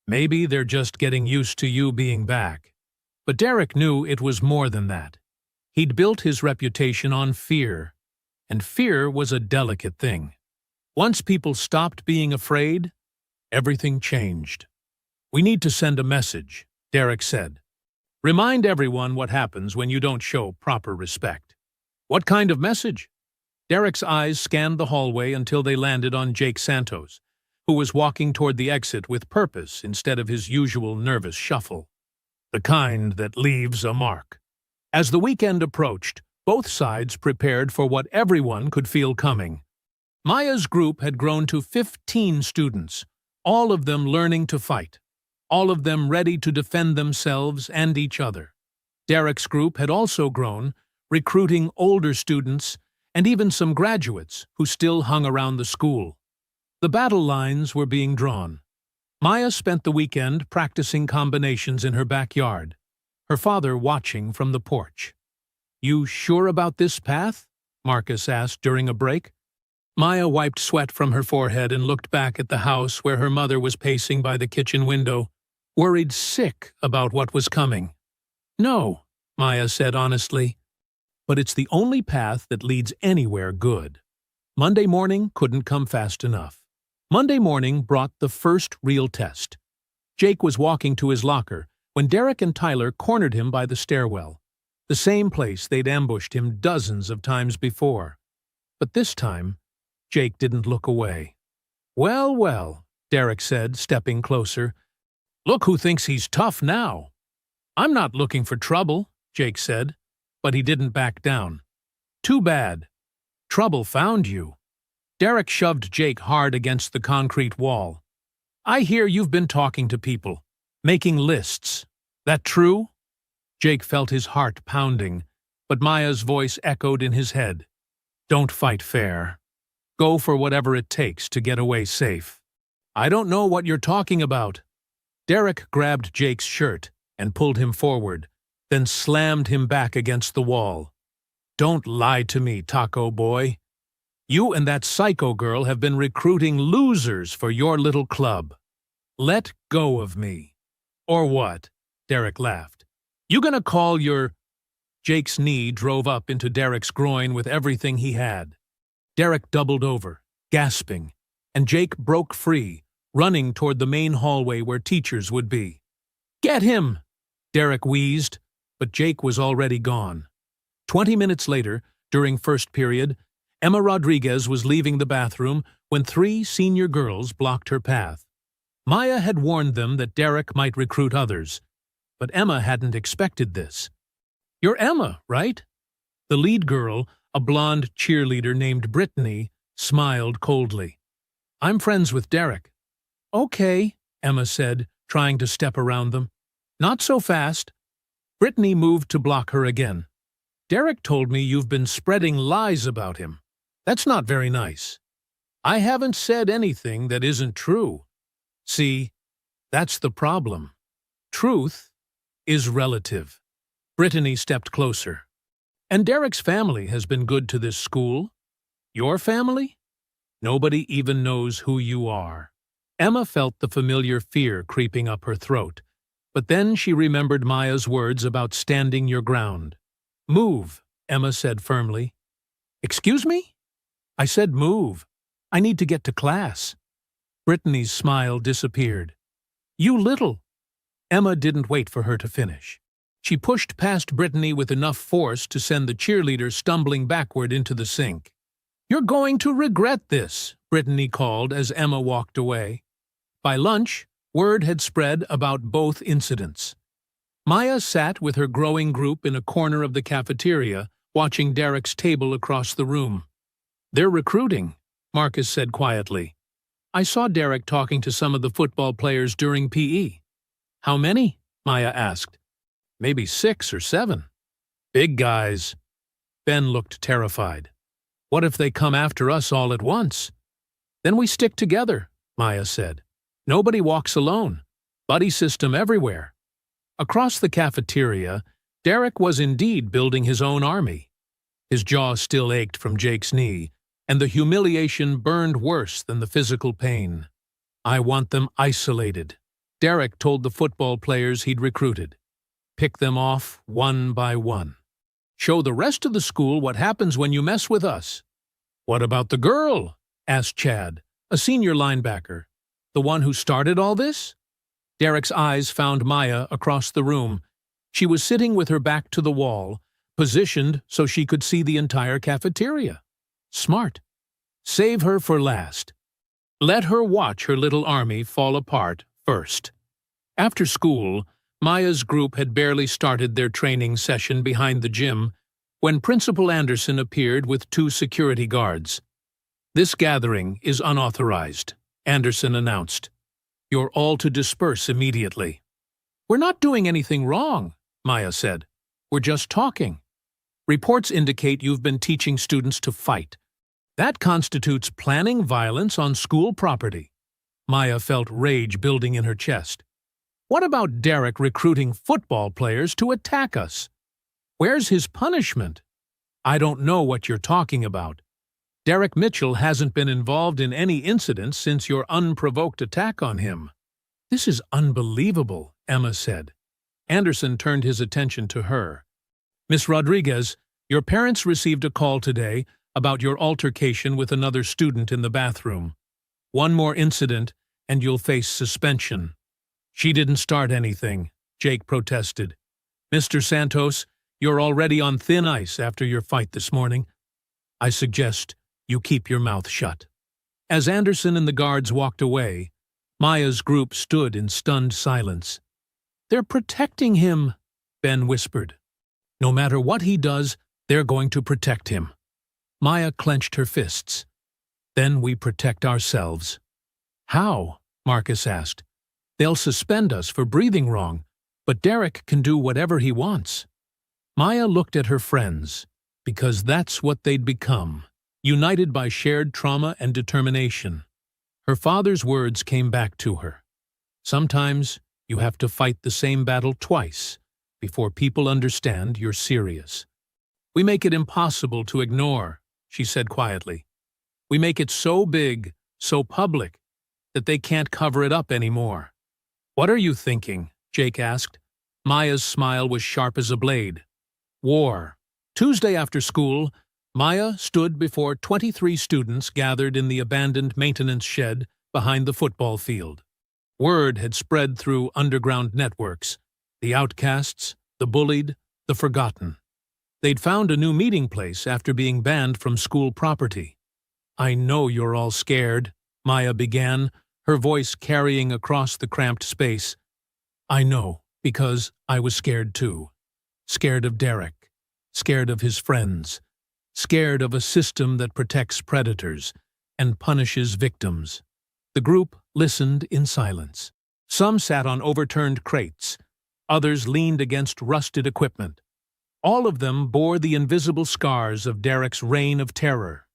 "Maybe they're just getting used to you being back." But Derek knew it was more than that. He'd built his reputation on fear, and fear was a delicate thing. Once people stopped being afraid, everything changed. "We need to send a message," Derek said. "Remind everyone what happens when you don't show proper respect." "What kind of message?" Derek's eyes scanned the hallway until they landed on Jake Santos, who was walking toward the exit with purpose instead of his usual nervous shuffle. The kind that leaves a mark. As the weekend approached, both sides prepared for what everyone could feel coming. Maya's group had grown to 15 students, all of them learning to fight, all of them ready to defend themselves and each other. Derek's group had also grown, recruiting older students and even some graduates who still hung around the school. The battle lines were being drawn. Maya spent the weekend practicing combinations in her backyard, her father watching from the porch. "You sure about this path?" Marcus asked during a break. Maya wiped sweat from her forehead and looked back at the house where her mother was pacing by the kitchen window, worried sick about what was coming. "No," Maya said honestly, "but it's the only path that leads anywhere good." Monday morning couldn't come fast enough. Monday morning brought the first real test. Jake was walking to his locker when Derek and Tyler cornered him by the stairwell, the same place they'd ambushed him dozens of times before. But this time, Jake didn't look away. "Well, well," Derek said, stepping closer. "Look who thinks he's tough now." "I'm not looking for trouble," Jake said, but he didn't back down. "Too bad. Trouble found you." Derek shoved Jake hard against the concrete wall. "I hear you've been talking to people, making lists. That true?" Jake felt his heart pounding, but Maya's voice echoed in his head. "Don't fight fair. Go for whatever it takes to get away safe." "I don't know what you're talking about." Derek grabbed Jake's shirt and pulled him forward, then slammed him back against the wall. "Don't lie to me, Taco Boy. You and that psycho girl have been recruiting losers for your little club. Let go of me." "Or what?" Derek laughed. "You gonna call your—" Jake's knee drove up into Derek's groin with everything he had. Derek doubled over, gasping, and Jake broke free, running toward the main hallway where teachers would be. "Get him!" Derek wheezed, but Jake was already gone. 20 minutes later, during first period, Emma Rodriguez was leaving the bathroom when 3 senior girls blocked her path. Maya had warned them that Derek might recruit others, but Emma hadn't expected this. "You're Emma, right?" The lead girl, a blonde cheerleader named Brittany, smiled coldly. "I'm friends with Derek." "Okay," Emma said, trying to step around them. "Not so fast." Brittany moved to block her again. "Derek told me you've been spreading lies about him. That's not very nice." "I haven't said anything that isn't true." "See, that's the problem. Truth is relative." Brittany stepped closer. "And Derek's family has been good to this school. Your family? Nobody even knows who you are." Emma felt the familiar fear creeping up her throat, but then she remembered Maya's words about standing your ground. "Move," Emma said firmly. "Excuse me?" "I said move. I need to get to class." Brittany's smile disappeared. "You little—" Emma didn't wait for her to finish. She pushed past Brittany with enough force to send the cheerleader stumbling backward into the sink. "You're going to regret this," Brittany called as Emma walked away. By lunch, word had spread about both incidents. Maya sat with her growing group in a corner of the cafeteria, watching Derek's table across the room. "They're recruiting," Marcus said quietly. "I saw Derek talking to some of the football players during PE." "How many?" Maya asked. "Maybe 6 or 7. Big guys." Ben looked terrified. "What if they come after us all at once?" "Then we stick together," Maya said. "Nobody walks alone. Buddy system everywhere." Across the cafeteria, Derek was indeed building his own army. His jaw still ached from Jake's knee, and the humiliation burned worse than the physical pain. "I want them isolated," Derek told the football players he'd recruited. "Pick them off one by one. Show the rest of the school what happens when you mess with us." "What about the girl?" asked Chad, a senior linebacker. "The one who started all this?" Derek's eyes found Maya across the room. She was sitting with her back to the wall, positioned so she could see the entire cafeteria. Smart. Save her for last. Let her watch her little army fall apart first. After school, Maya's group had barely started their training session behind the gym when Principal Anderson appeared with 2 security guards. "This gathering is unauthorized," Anderson announced. "You're all to disperse immediately." "We're not doing anything wrong," Maya said. "We're just talking. Reports indicate you've been teaching students to fight. That constitutes planning violence on school property." Maya felt rage building in her chest. "What about Derek recruiting football players to attack us? Where's his punishment?" "I don't know what you're talking about. Derek Mitchell hasn't been involved in any incidents since your unprovoked attack on him." "This is unbelievable," Emma said. Anderson turned his attention to her. "Miss Rodriguez, your parents received a call today about your altercation with another student in the bathroom. One more incident, and you'll face suspension." "She didn't start anything," Jake protested. "Mr. Santos, you're already on thin ice after your fight this morning. I suggest you keep your mouth shut." As Anderson and the guards walked away, Maya's group stood in stunned silence. "They're protecting him," Ben whispered. "No matter what he does, they're going to protect him." Maya clenched her fists. "Then we protect ourselves." "How?" Marcus asked. "They'll suspend us for breathing wrong, but Derek can do whatever he wants." Maya looked at her friends, because that's what they'd become, united by shared trauma and determination. Her father's words came back to her. "Sometimes you have to fight the same battle twice before people understand you're serious." "We make it impossible to ignore," she said quietly. "We make it so big, so public, that they can't cover it up anymore." "What are you thinking?" Jake asked. Maya's smile was sharp as a blade. "War." Tuesday after school, Maya stood before 23 students gathered in the abandoned maintenance shed behind the football field. Word had spread through underground networks: the outcasts, the bullied, the forgotten. They'd found a new meeting place after being banned from school property. "I know you're all scared," Maya began, her voice carrying across the cramped space. "I know, because I was scared too. Scared of Derek. Scared of his friends. Scared of a system that protects predators and punishes victims." The group listened in silence. Some sat on overturned crates. Others leaned against rusted equipment. All of them bore the invisible scars of Derek's reign of terror.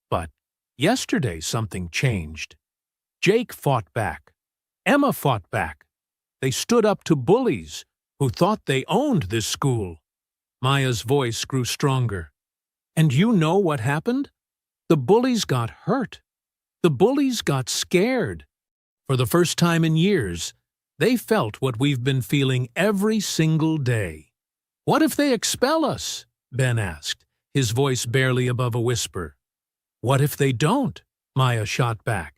But yesterday something changed. Jake fought back. Emma fought back. They stood up to bullies who thought they owned this school. Maya's voice grew stronger. "And you know what happened? The bullies got hurt. The bullies got scared. For the first time in years, they felt what we've been feeling every single day." "What if they expel us?" Ben asked, his voice barely above a whisper. "What if they don't?" Maya shot back.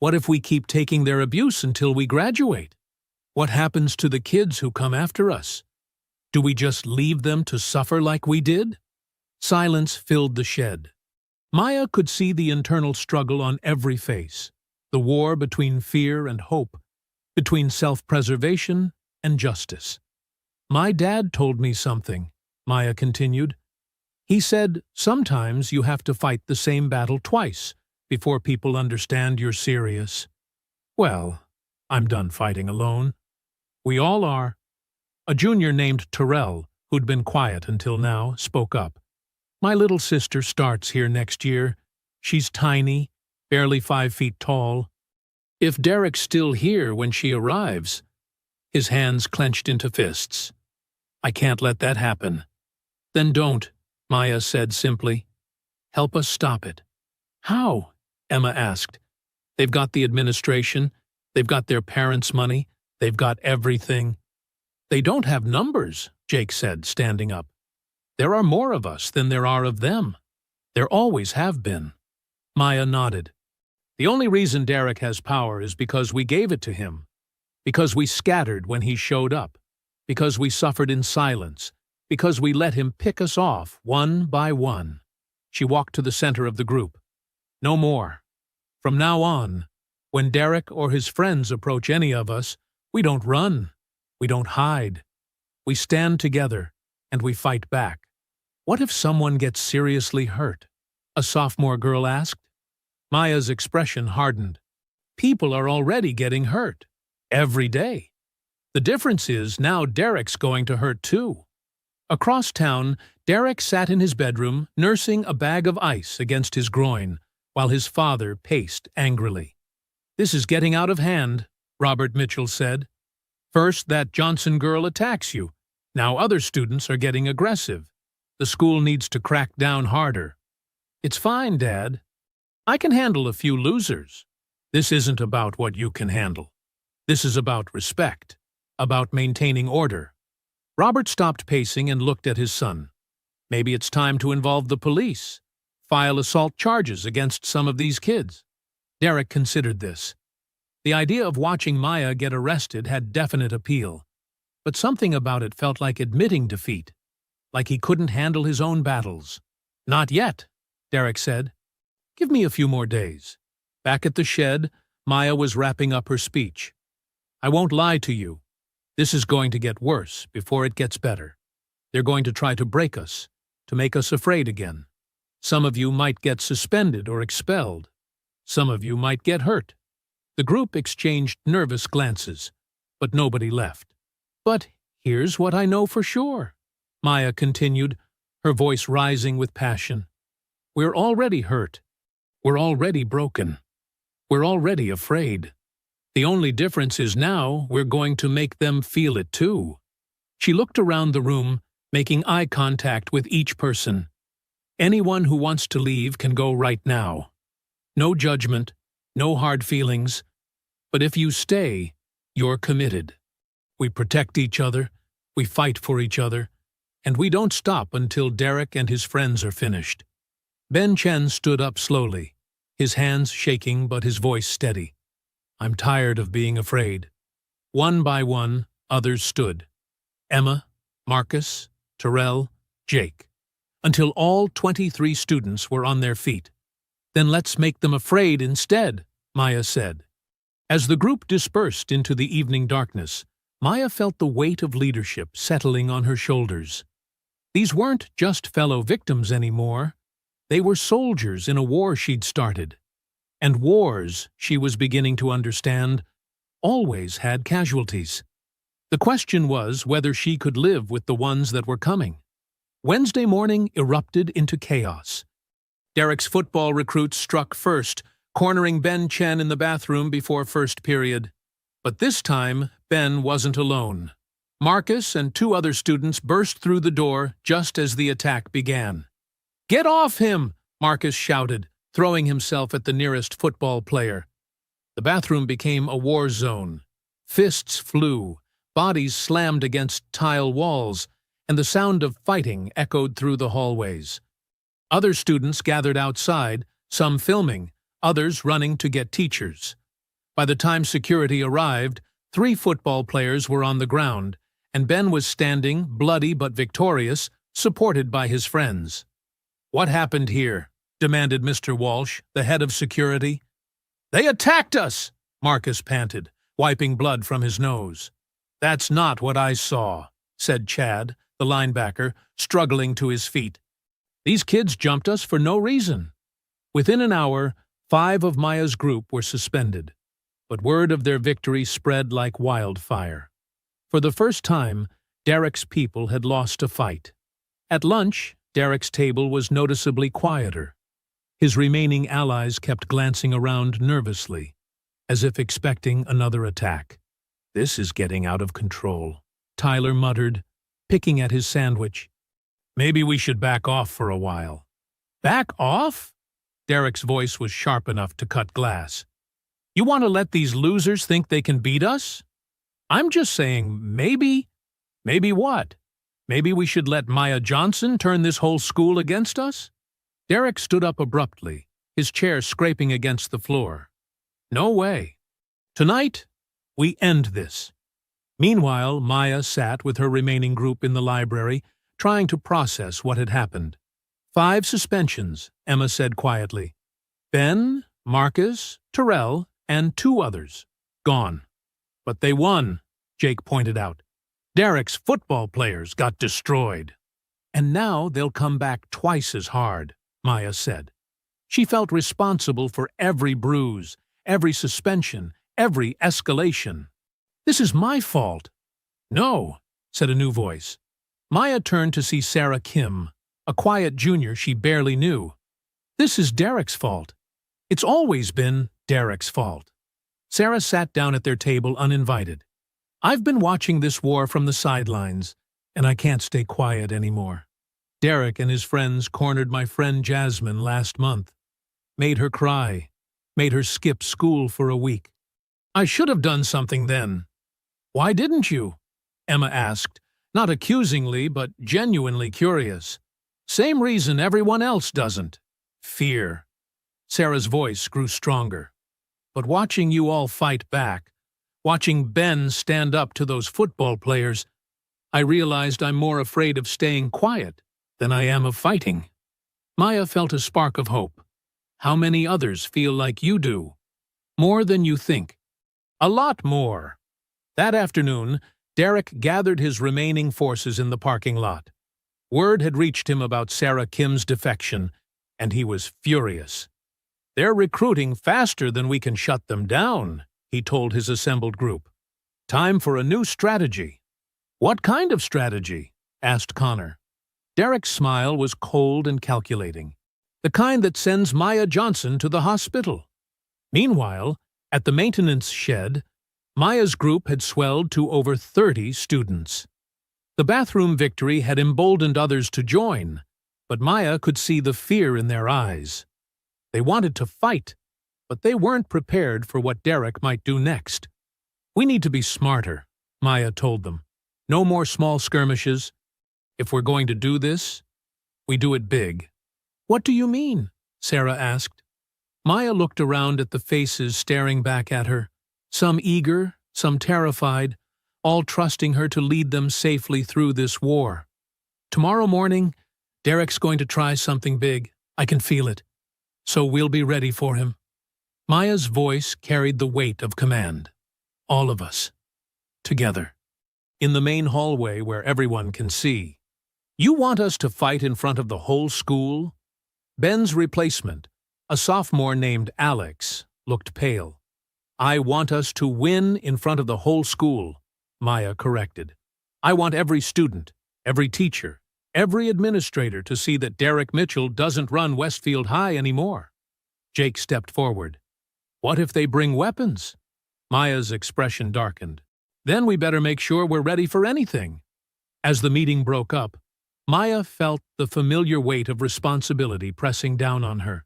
"What if we keep taking their abuse until we graduate? What happens to the kids who come after us?" Do we just leave them to suffer like we did? Silence filled the shed. Maya could see the internal struggle on every face, the war between fear and hope, between self-preservation and justice. My dad told me something, Maya continued. He said, sometimes you have to fight the same battle twice before people understand you're serious. Well, I'm done fighting alone. We all are. A junior named Terrell, who'd been quiet until now, spoke up. My little sister starts here next year. She's tiny, barely 5 feet tall. If Derek's still here when she arrives, his hands clenched into fists. I can't let that happen. Then don't, Maya said simply. Help us stop it. How? Emma asked. They've got the administration, they've got their parents' money, they've got everything. They don't have numbers, Jake said, standing up. There are more of us than there are of them. There always have been. Maya nodded. The only reason Derek has power is because we gave it to him, because we scattered when he showed up, because we suffered in silence, because we let him pick us off one by one. She walked to the center of the group. No more. From now on, when Derek or his friends approach any of us, we don't run, we don't hide. We stand together, and we fight back. What if someone gets seriously hurt? A sophomore girl asked. Maya's expression hardened. People are already getting hurt. Every day. The difference is now Derek's going to hurt too. Across town, Derek sat in his bedroom, nursing a bag of ice against his groin, while his father paced angrily. This is getting out of hand, Robert Mitchell said. First, that Johnson girl attacks you. Now other students are getting aggressive. The school needs to crack down harder. It's fine, Dad. I can handle a few losers. This isn't about what you can handle. This is about respect, about maintaining order. Robert stopped pacing and looked at his son. Maybe it's time to involve the police, file assault charges against some of these kids. Derek considered this. The idea of watching Maya get arrested had definite appeal, but something about it felt like admitting defeat, like he couldn't handle his own battles. Not yet, Derek said. Give me a few more days. Back at the shed, Maya was wrapping up her speech. I won't lie to you. This is going to get worse before it gets better. They're going to try to break us, to make us afraid again. Some of you might get suspended or expelled. Some of you might get hurt. The group exchanged nervous glances, but nobody left. But here's what I know for sure, Maya continued, her voice rising with passion. We're already hurt. We're already broken. We're already afraid. The only difference is now we're going to make them feel it too. She looked around the room, making eye contact with each person. Anyone who wants to leave can go right now. No judgment, no hard feelings. But if you stay, you're committed. We protect each other, we fight for each other, and we don't stop until Derek and his friends are finished. Ben Chen stood up slowly, his hands shaking but his voice steady. I'm tired of being afraid. One by one, others stood. Emma, Marcus, Terrell, Jake. Until all 23 students were on their feet. Then let's make them afraid instead, Maya said. As the group dispersed into the evening darkness, Maya felt the weight of leadership settling on her shoulders. These weren't just fellow victims anymore. They were soldiers in a war she'd started. And wars, she was beginning to understand, always had casualties. The question was whether she could live with the ones that were coming. Wednesday morning erupted into chaos. Derek's football recruits struck first, cornering Ben Chen in the bathroom before first period. But this time, Ben wasn't alone. Marcus and 2 other students burst through the door just as the attack began. Get off him! Marcus shouted, throwing himself at the nearest football player. The bathroom became a war zone. Fists flew, bodies slammed against tile walls, and the sound of fighting echoed through the hallways. Other students gathered outside, some filming, others running to get teachers. By the time security arrived, 3 football players were on the ground, and Ben was standing, bloody but victorious, supported by his friends. "What happened here?" demanded Mr. Walsh, the head of security. "They attacked us!" Marcus panted, wiping blood from his nose. "That's not what I saw," said Chad, the linebacker, struggling to his feet. "These kids jumped us for no reason." Within an hour, 5 of Maya's group were suspended, but word of their victory spread like wildfire. For the first time, Derek's people had lost a fight. At lunch, Derek's table was noticeably quieter. His remaining allies kept glancing around nervously, as if expecting another attack. "This is getting out of control," Tyler muttered, picking at his sandwich. "Maybe we should back off for a while." "Back off?" Derek's voice was sharp enough to cut glass. "You want to let these losers think they can beat us? I'm just saying, maybe." "Maybe what? Maybe we should let Maya Johnson turn this whole school against us?" Derek stood up abruptly, his chair scraping against the floor. "No way. Tonight, we end this." Meanwhile, Maya sat with her remaining group in the library, trying to process what had happened. 5 suspensions, Emma said quietly. Ben, Marcus, Terrell, and 2 others. Gone. "But they won," Jake pointed out. "Derek's football players got destroyed." "And now they'll come back twice as hard," Maya said. She felt responsible for every bruise, every suspension, every escalation. "This is my fault." "No," said a new voice. Maya turned to see Sarah Kim, a quiet junior she barely knew. "This is Derek's fault. It's always been Derek's fault." Sarah sat down at their table uninvited. "I've been watching this war from the sidelines, and I can't stay quiet anymore. Derek and his friends cornered my friend Jasmine last month. Made her cry. Made her skip school for a week. I should have done something then." "Why didn't you?" Emma asked, not accusingly but genuinely curious. "Same reason everyone else doesn't. Fear." Sarah's voice grew stronger. "But watching you all fight back, watching Ben stand up to those football players, I realized I'm more afraid of staying quiet than I am of fighting." Maya felt a spark of hope. "How many others feel like you do?" "More than you think." "A lot more." That afternoon, Derek gathered his remaining forces in the parking lot. Word had reached him about Sarah Kim's defection, and he was furious. "They're recruiting faster than we can shut them down," he told his assembled group. "Time for a new strategy." "What kind of strategy?" asked Connor. Derek's smile was cold and calculating. "The kind that sends Maya Johnson to the hospital." Meanwhile, at the maintenance shed, Maya's group had swelled to over 30 students. The bathroom victory had emboldened others to join, but Maya could see the fear in their eyes. They wanted to fight, but they weren't prepared for what Derek might do next. "We need to be smarter," Maya told them. "No more small skirmishes. If we're going to do this, we do it big." "What do you mean?" Sarah asked. Maya looked around at the faces staring back at her, some eager, some terrified, all trusting her to lead them safely through this war. "Tomorrow morning, Derek's going to try something big. I can feel it. So we'll be ready for him." Maya's voice carried the weight of command. "All of us. Together." In the main hallway where everyone can see. "You want us to fight in front of the whole school?" Ben's replacement, a sophomore named Alex, looked pale. "I want us to win in front of the whole school," Maya corrected. "I want every student, every teacher, every administrator to see that Derek Mitchell doesn't run Westfield High anymore." Jake stepped forward. "What if they bring weapons?" Maya's expression darkened. "Then we better make sure we're ready for anything." As the meeting broke up, Maya felt the familiar weight of responsibility pressing down on her.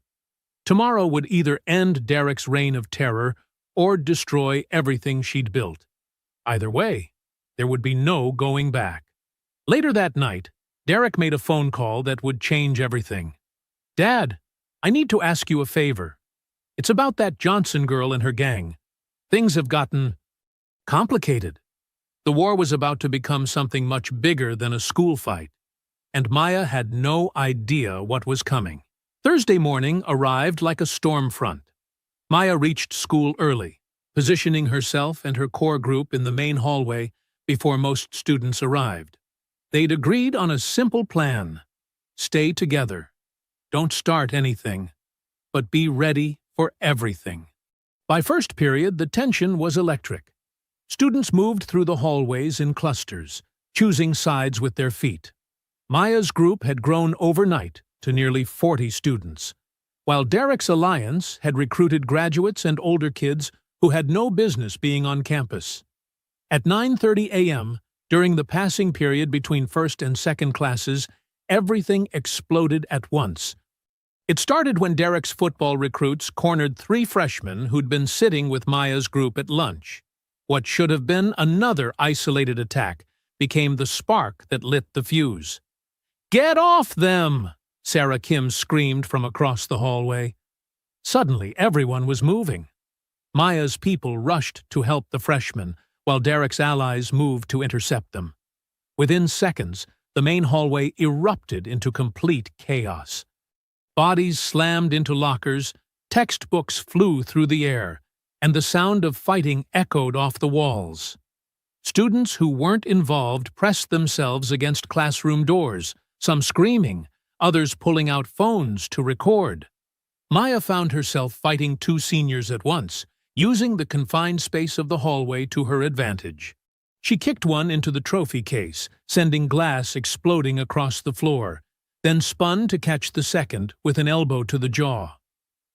Tomorrow would either end Derek's reign of terror or destroy everything she'd built. Either way, there would be no going back. Later that night, Derek made a phone call that would change everything. "Dad, I need to ask you a favor. It's about that Johnson girl and her gang. Things have gotten complicated." The war was about to become something much bigger than a school fight, and Maya had no idea what was coming. Thursday morning arrived like a storm front. Maya reached school early, positioning herself and her core group in the main hallway before most students arrived. They'd agreed on a simple plan: stay together, don't start anything, but be ready for everything. By first period, the tension was electric. Students moved through the hallways in clusters, choosing sides with their feet. Maya's group had grown overnight to nearly 40 students, while Derek's alliance had recruited graduates and older kids who had no business being on campus. At 9:30 a.m., during the passing period between first and second classes, everything exploded at once. It started when Derek's football recruits cornered 3 freshmen who'd been sitting with Maya's group at lunch. What should have been another isolated attack became the spark that lit the fuse. "Get off them!" Sarah Kim screamed from across the hallway. Suddenly, everyone was moving. Maya's people rushed to help the freshmen, while Derek's allies moved to intercept them. Within seconds, the main hallway erupted into complete chaos. Bodies slammed into lockers, textbooks flew through the air, and the sound of fighting echoed off the walls. Students who weren't involved pressed themselves against classroom doors, some screaming, others pulling out phones to record. Maya found herself fighting 2 seniors at once, using the confined space of the hallway to her advantage. She kicked one into the trophy case, sending glass exploding across the floor, then spun to catch the second with an elbow to the jaw.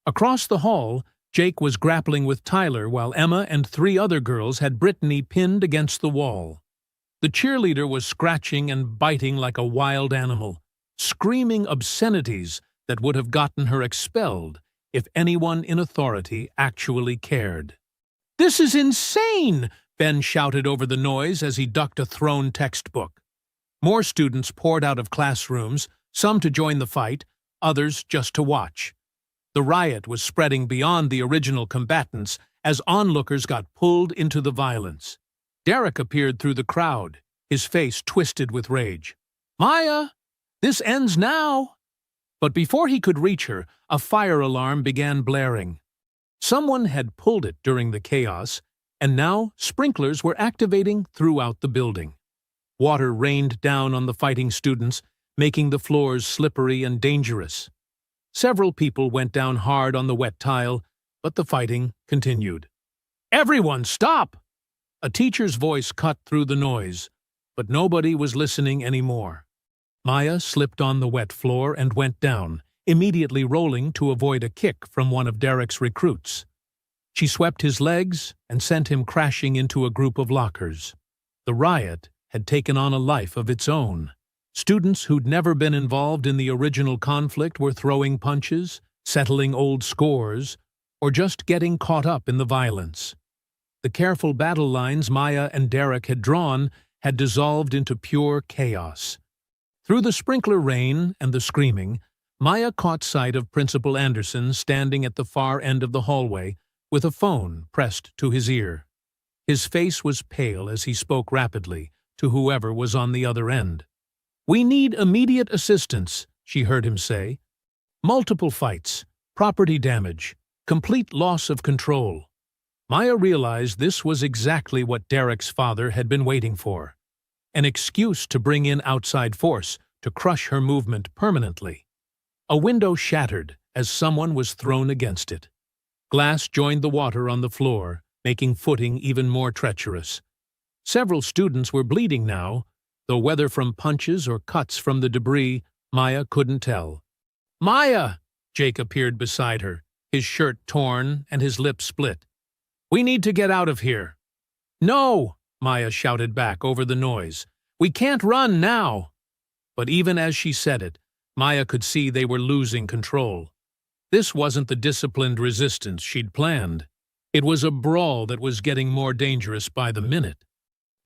Across the hall, Jake was grappling with Tyler while Emma and 3 other girls had Brittany pinned against the wall. The cheerleader was scratching and biting like a wild animal, screaming obscenities that would have gotten her expelled if anyone in authority actually cared. "This is insane!" Ben shouted over the noise as he ducked a thrown textbook. More students poured out of classrooms, some to join the fight, others just to watch. The riot was spreading beyond the original combatants as onlookers got pulled into the violence. Derek appeared through the crowd, his face twisted with rage. "Maya, this ends now!" But before he could reach her, a fire alarm began blaring. Someone had pulled it during the chaos, and now sprinklers were activating throughout the building. Water rained down on the fighting students, making the floors slippery and dangerous. Several people went down hard on the wet tile, but the fighting continued. "Everyone, stop!" A teacher's voice cut through the noise, but nobody was listening anymore. Maya slipped on the wet floor and went down, immediately rolling to avoid a kick from one of Derek's recruits. She swept his legs and sent him crashing into a group of lockers. The riot had taken on a life of its own. Students who'd never been involved in the original conflict were throwing punches, settling old scores, or just getting caught up in the violence. The careful battle lines Maya and Derek had drawn had dissolved into pure chaos. Through the sprinkler rain and the screaming, Maya caught sight of Principal Anderson standing at the far end of the hallway with a phone pressed to his ear. His face was pale as he spoke rapidly to whoever was on the other end. "We need immediate assistance," she heard him say. "Multiple fights, property damage, complete loss of control." Maya realized this was exactly what Derek's father had been waiting for. An excuse to bring in outside force to crush her movement permanently. A window shattered as someone was thrown against it. Glass joined the water on the floor, making footing even more treacherous. Several students were bleeding now, though whether from punches or cuts from the debris, Maya couldn't tell. "Maya!" Jake appeared beside her, his shirt torn and his lips split. "We need to get out of here." "No!" Maya shouted back over the noise. "We can't run now!" But even as she said it, Maya could see they were losing control. This wasn't the disciplined resistance she'd planned. It was a brawl that was getting more dangerous by the minute.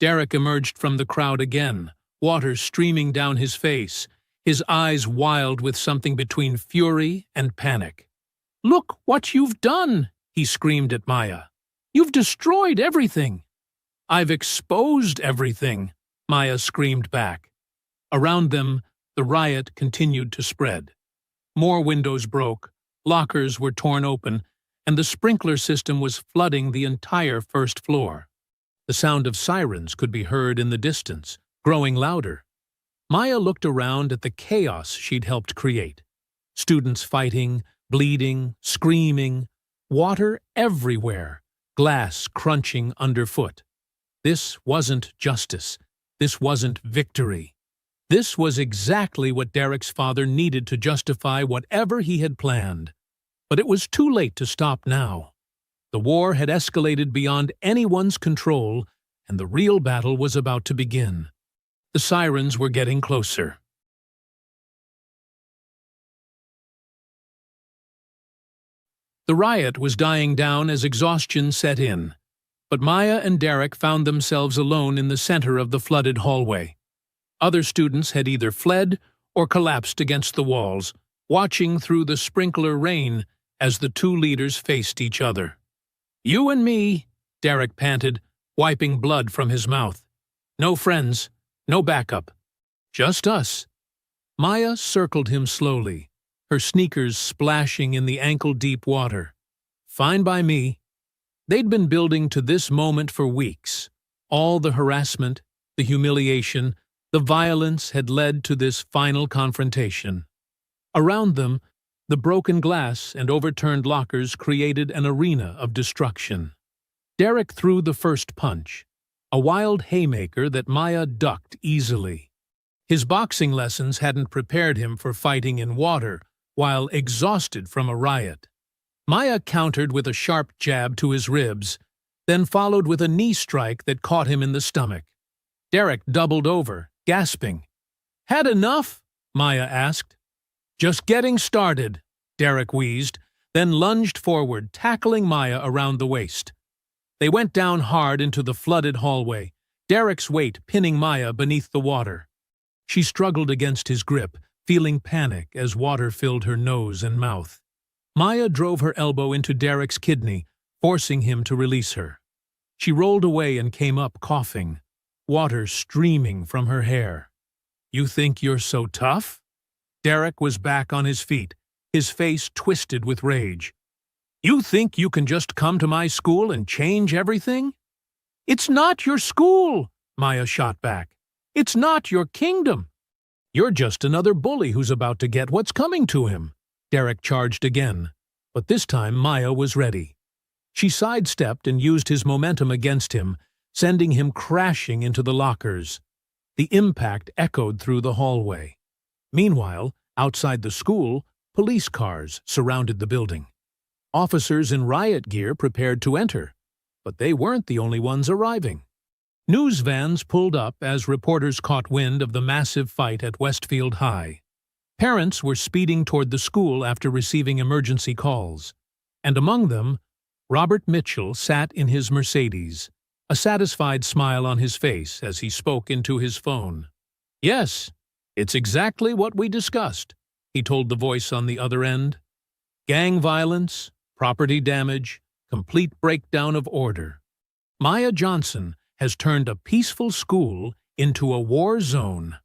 Derek emerged from the crowd again, water streaming down his face, his eyes wild with something between fury and panic. "Look what you've done!" he screamed at Maya. "You've destroyed everything!" I've exposed everything, Maya screamed back. Around them, the riot continued to spread. More windows broke, lockers were torn open, and the sprinkler system was flooding the entire first floor. The sound of sirens could be heard in the distance, growing louder. Maya looked around at the chaos she'd helped create. Students fighting, bleeding, screaming, water everywhere, glass crunching underfoot. This wasn't justice. This wasn't victory. This was exactly what Derek's father needed to justify whatever he had planned. But it was too late to stop now. The war had escalated beyond anyone's control, and the real battle was about to begin. The sirens were getting closer. The riot was dying down as exhaustion set in, but Maya and Derek found themselves alone in the center of the flooded hallway. Other students had either fled or collapsed against the walls, watching through the sprinkler rain as the two leaders faced each other. "You and me," Derek panted, wiping blood from his mouth. "No friends, no backup. Just us." Maya circled him slowly, her sneakers splashing in the ankle-deep water. "Fine by me." They'd been building to this moment for weeks. All the harassment, the humiliation, the violence had led to this final confrontation. Around them, the broken glass and overturned lockers created an arena of destruction. Derek threw the first punch, a wild haymaker that Maya ducked easily. His boxing lessons hadn't prepared him for fighting in water while exhausted from a riot. Maya countered with a sharp jab to his ribs, then followed with a knee strike that caught him in the stomach. Derek doubled over, gasping. "Had enough?" Maya asked. "Just getting started," Derek wheezed, then lunged forward, tackling Maya around the waist. They went down hard into the flooded hallway, Derek's weight pinning Maya beneath the water. She struggled against his grip, feeling panic as water filled her nose and mouth. Maya drove her elbow into Derek's kidney, forcing him to release her. She rolled away and came up coughing, water streaming from her hair. "You think you're so tough?" Derek was back on his feet, his face twisted with rage. "You think you can just come to my school and change everything?" "It's not your school," Maya shot back. "It's not your kingdom. You're just another bully who's about to get what's coming to him." Derek charged again, but this time Maya was ready. She sidestepped and used his momentum against him, sending him crashing into the lockers. The impact echoed through the hallway. Meanwhile, outside the school, police cars surrounded the building. Officers in riot gear prepared to enter, but they weren't the only ones arriving. News vans pulled up as reporters caught wind of the massive fight at Westfield High. Parents were speeding toward the school after receiving emergency calls, and among them, Robert Mitchell sat in his Mercedes, a satisfied smile on his face as he spoke into his phone. "Yes, it's exactly what we discussed," he told the voice on the other end. "Gang violence, property damage, complete breakdown of order. Maya Johnson has turned a peaceful school into a war zone."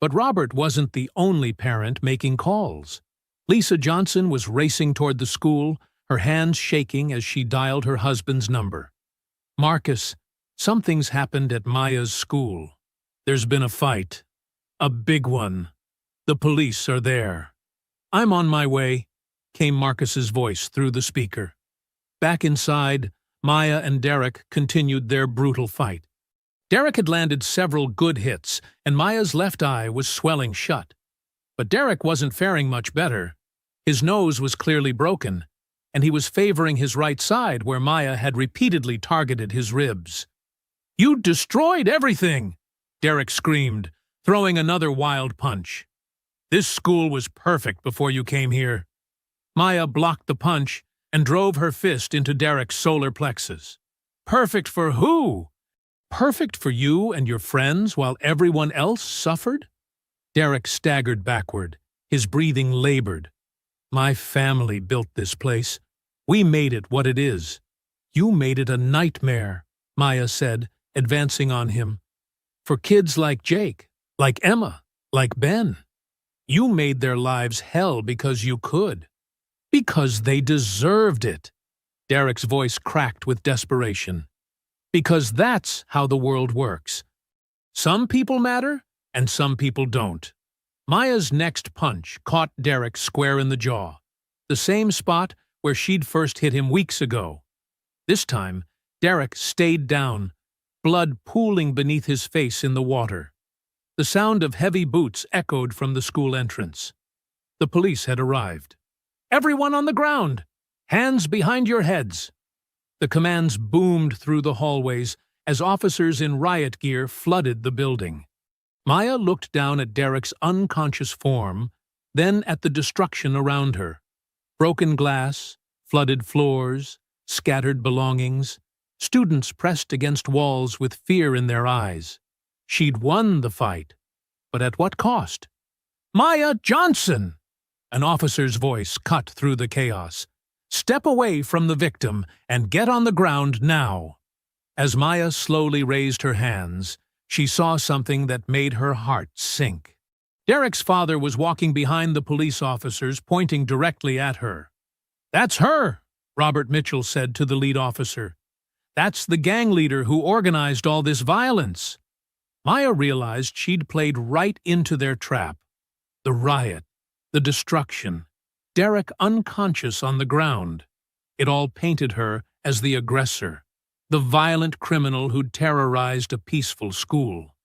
But Robert wasn't the only parent making calls. Lisa Johnson was racing toward the school, her hands shaking as she dialed her husband's number. "Marcus, something's happened at Maya's school. There's been a fight. A big one. The police are there." "I'm on my way," came Marcus's voice through the speaker. Back inside, Maya and Derek continued their brutal fight. Derek had landed several good hits, and Maya's left eye was swelling shut. But Derek wasn't faring much better. His nose was clearly broken, and he was favoring his right side where Maya had repeatedly targeted his ribs. "You destroyed everything!" Derek screamed, throwing another wild punch. "This school was perfect before you came here." Maya blocked the punch and drove her fist into Derek's solar plexus. "Perfect for who? Perfect for you and your friends while everyone else suffered?" Derek staggered backward, his breathing labored. "My family built this place. We made it what it is." "You made it a nightmare," Maya said, advancing on him. For kids like Jake, like Emma, like Ben, you made their lives hell because you could. Because they deserved it. Derek's voice cracked with desperation. Because that's how the world works. Some people matter, and some people don't. Maya's next punch caught Derek square in the jaw, the same spot where she'd first hit him weeks ago. This time, Derek stayed down, blood pooling beneath his face in the water. The sound of heavy boots echoed from the school entrance. The police had arrived. "Everyone on the ground! Hands behind your heads!" The commands boomed through the hallways as officers in riot gear flooded the building. Maya looked down at Derek's unconscious form, then at the destruction around her. Broken glass, flooded floors, scattered belongings, students pressed against walls with fear in their eyes. She'd won the fight, but at what cost? "Maya Johnson!" An officer's voice cut through the chaos. "Step away from the victim and get on the ground now." As Maya slowly raised her hands, she saw something that made her heart sink. Derek's father was walking behind the police officers, pointing directly at her. "That's her," Robert Mitchell said to the lead officer. "That's the gang leader who organized all this violence." Maya realized she'd played right into their trap. The riot, the destruction, Derek unconscious on the ground. It all painted her as the aggressor, the violent criminal who'd terrorized a peaceful school.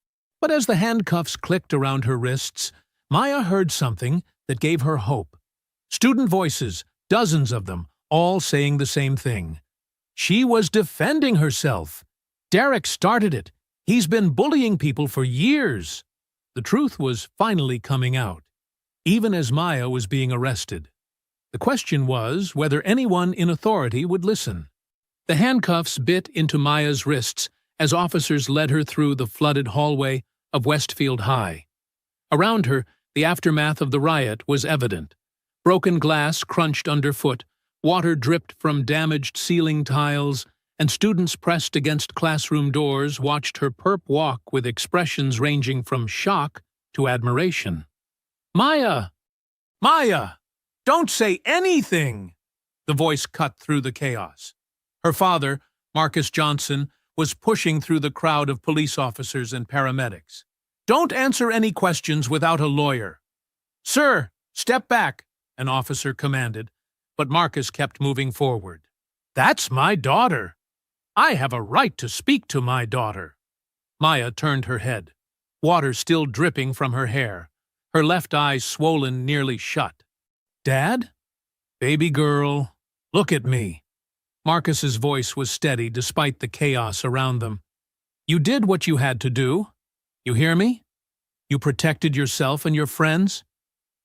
But as the handcuffs clicked around her wrists, Maya heard something that gave her hope. Student voices, dozens of them, all saying the same thing. She was defending herself. Derek started it. He's been bullying people for years. The truth was finally coming out, even as Maya was being arrested. The question was whether anyone in authority would listen. The handcuffs bit into Maya's wrists as officers led her through the flooded hallway of Westfield High. Around her, the aftermath of the riot was evident. Broken glass crunched underfoot, water dripped from damaged ceiling tiles, and students pressed against classroom doors watched her perp walk with expressions ranging from shock to admiration. "Maya! Maya! Don't say anything!" The voice cut through the chaos. Her father, Marcus Johnson, was pushing through the crowd of police officers and paramedics. "Don't answer any questions without a lawyer." "Sir, step back," an officer commanded, but Marcus kept moving forward. "That's my daughter. I have a right to speak to my daughter." Maya turned her head, water still dripping from her hair, her left eye swollen nearly shut. "Dad? Baby girl, look at me." Marcus's voice was steady despite the chaos around them. "You did what you had to do. You hear me? You protected yourself and your friends."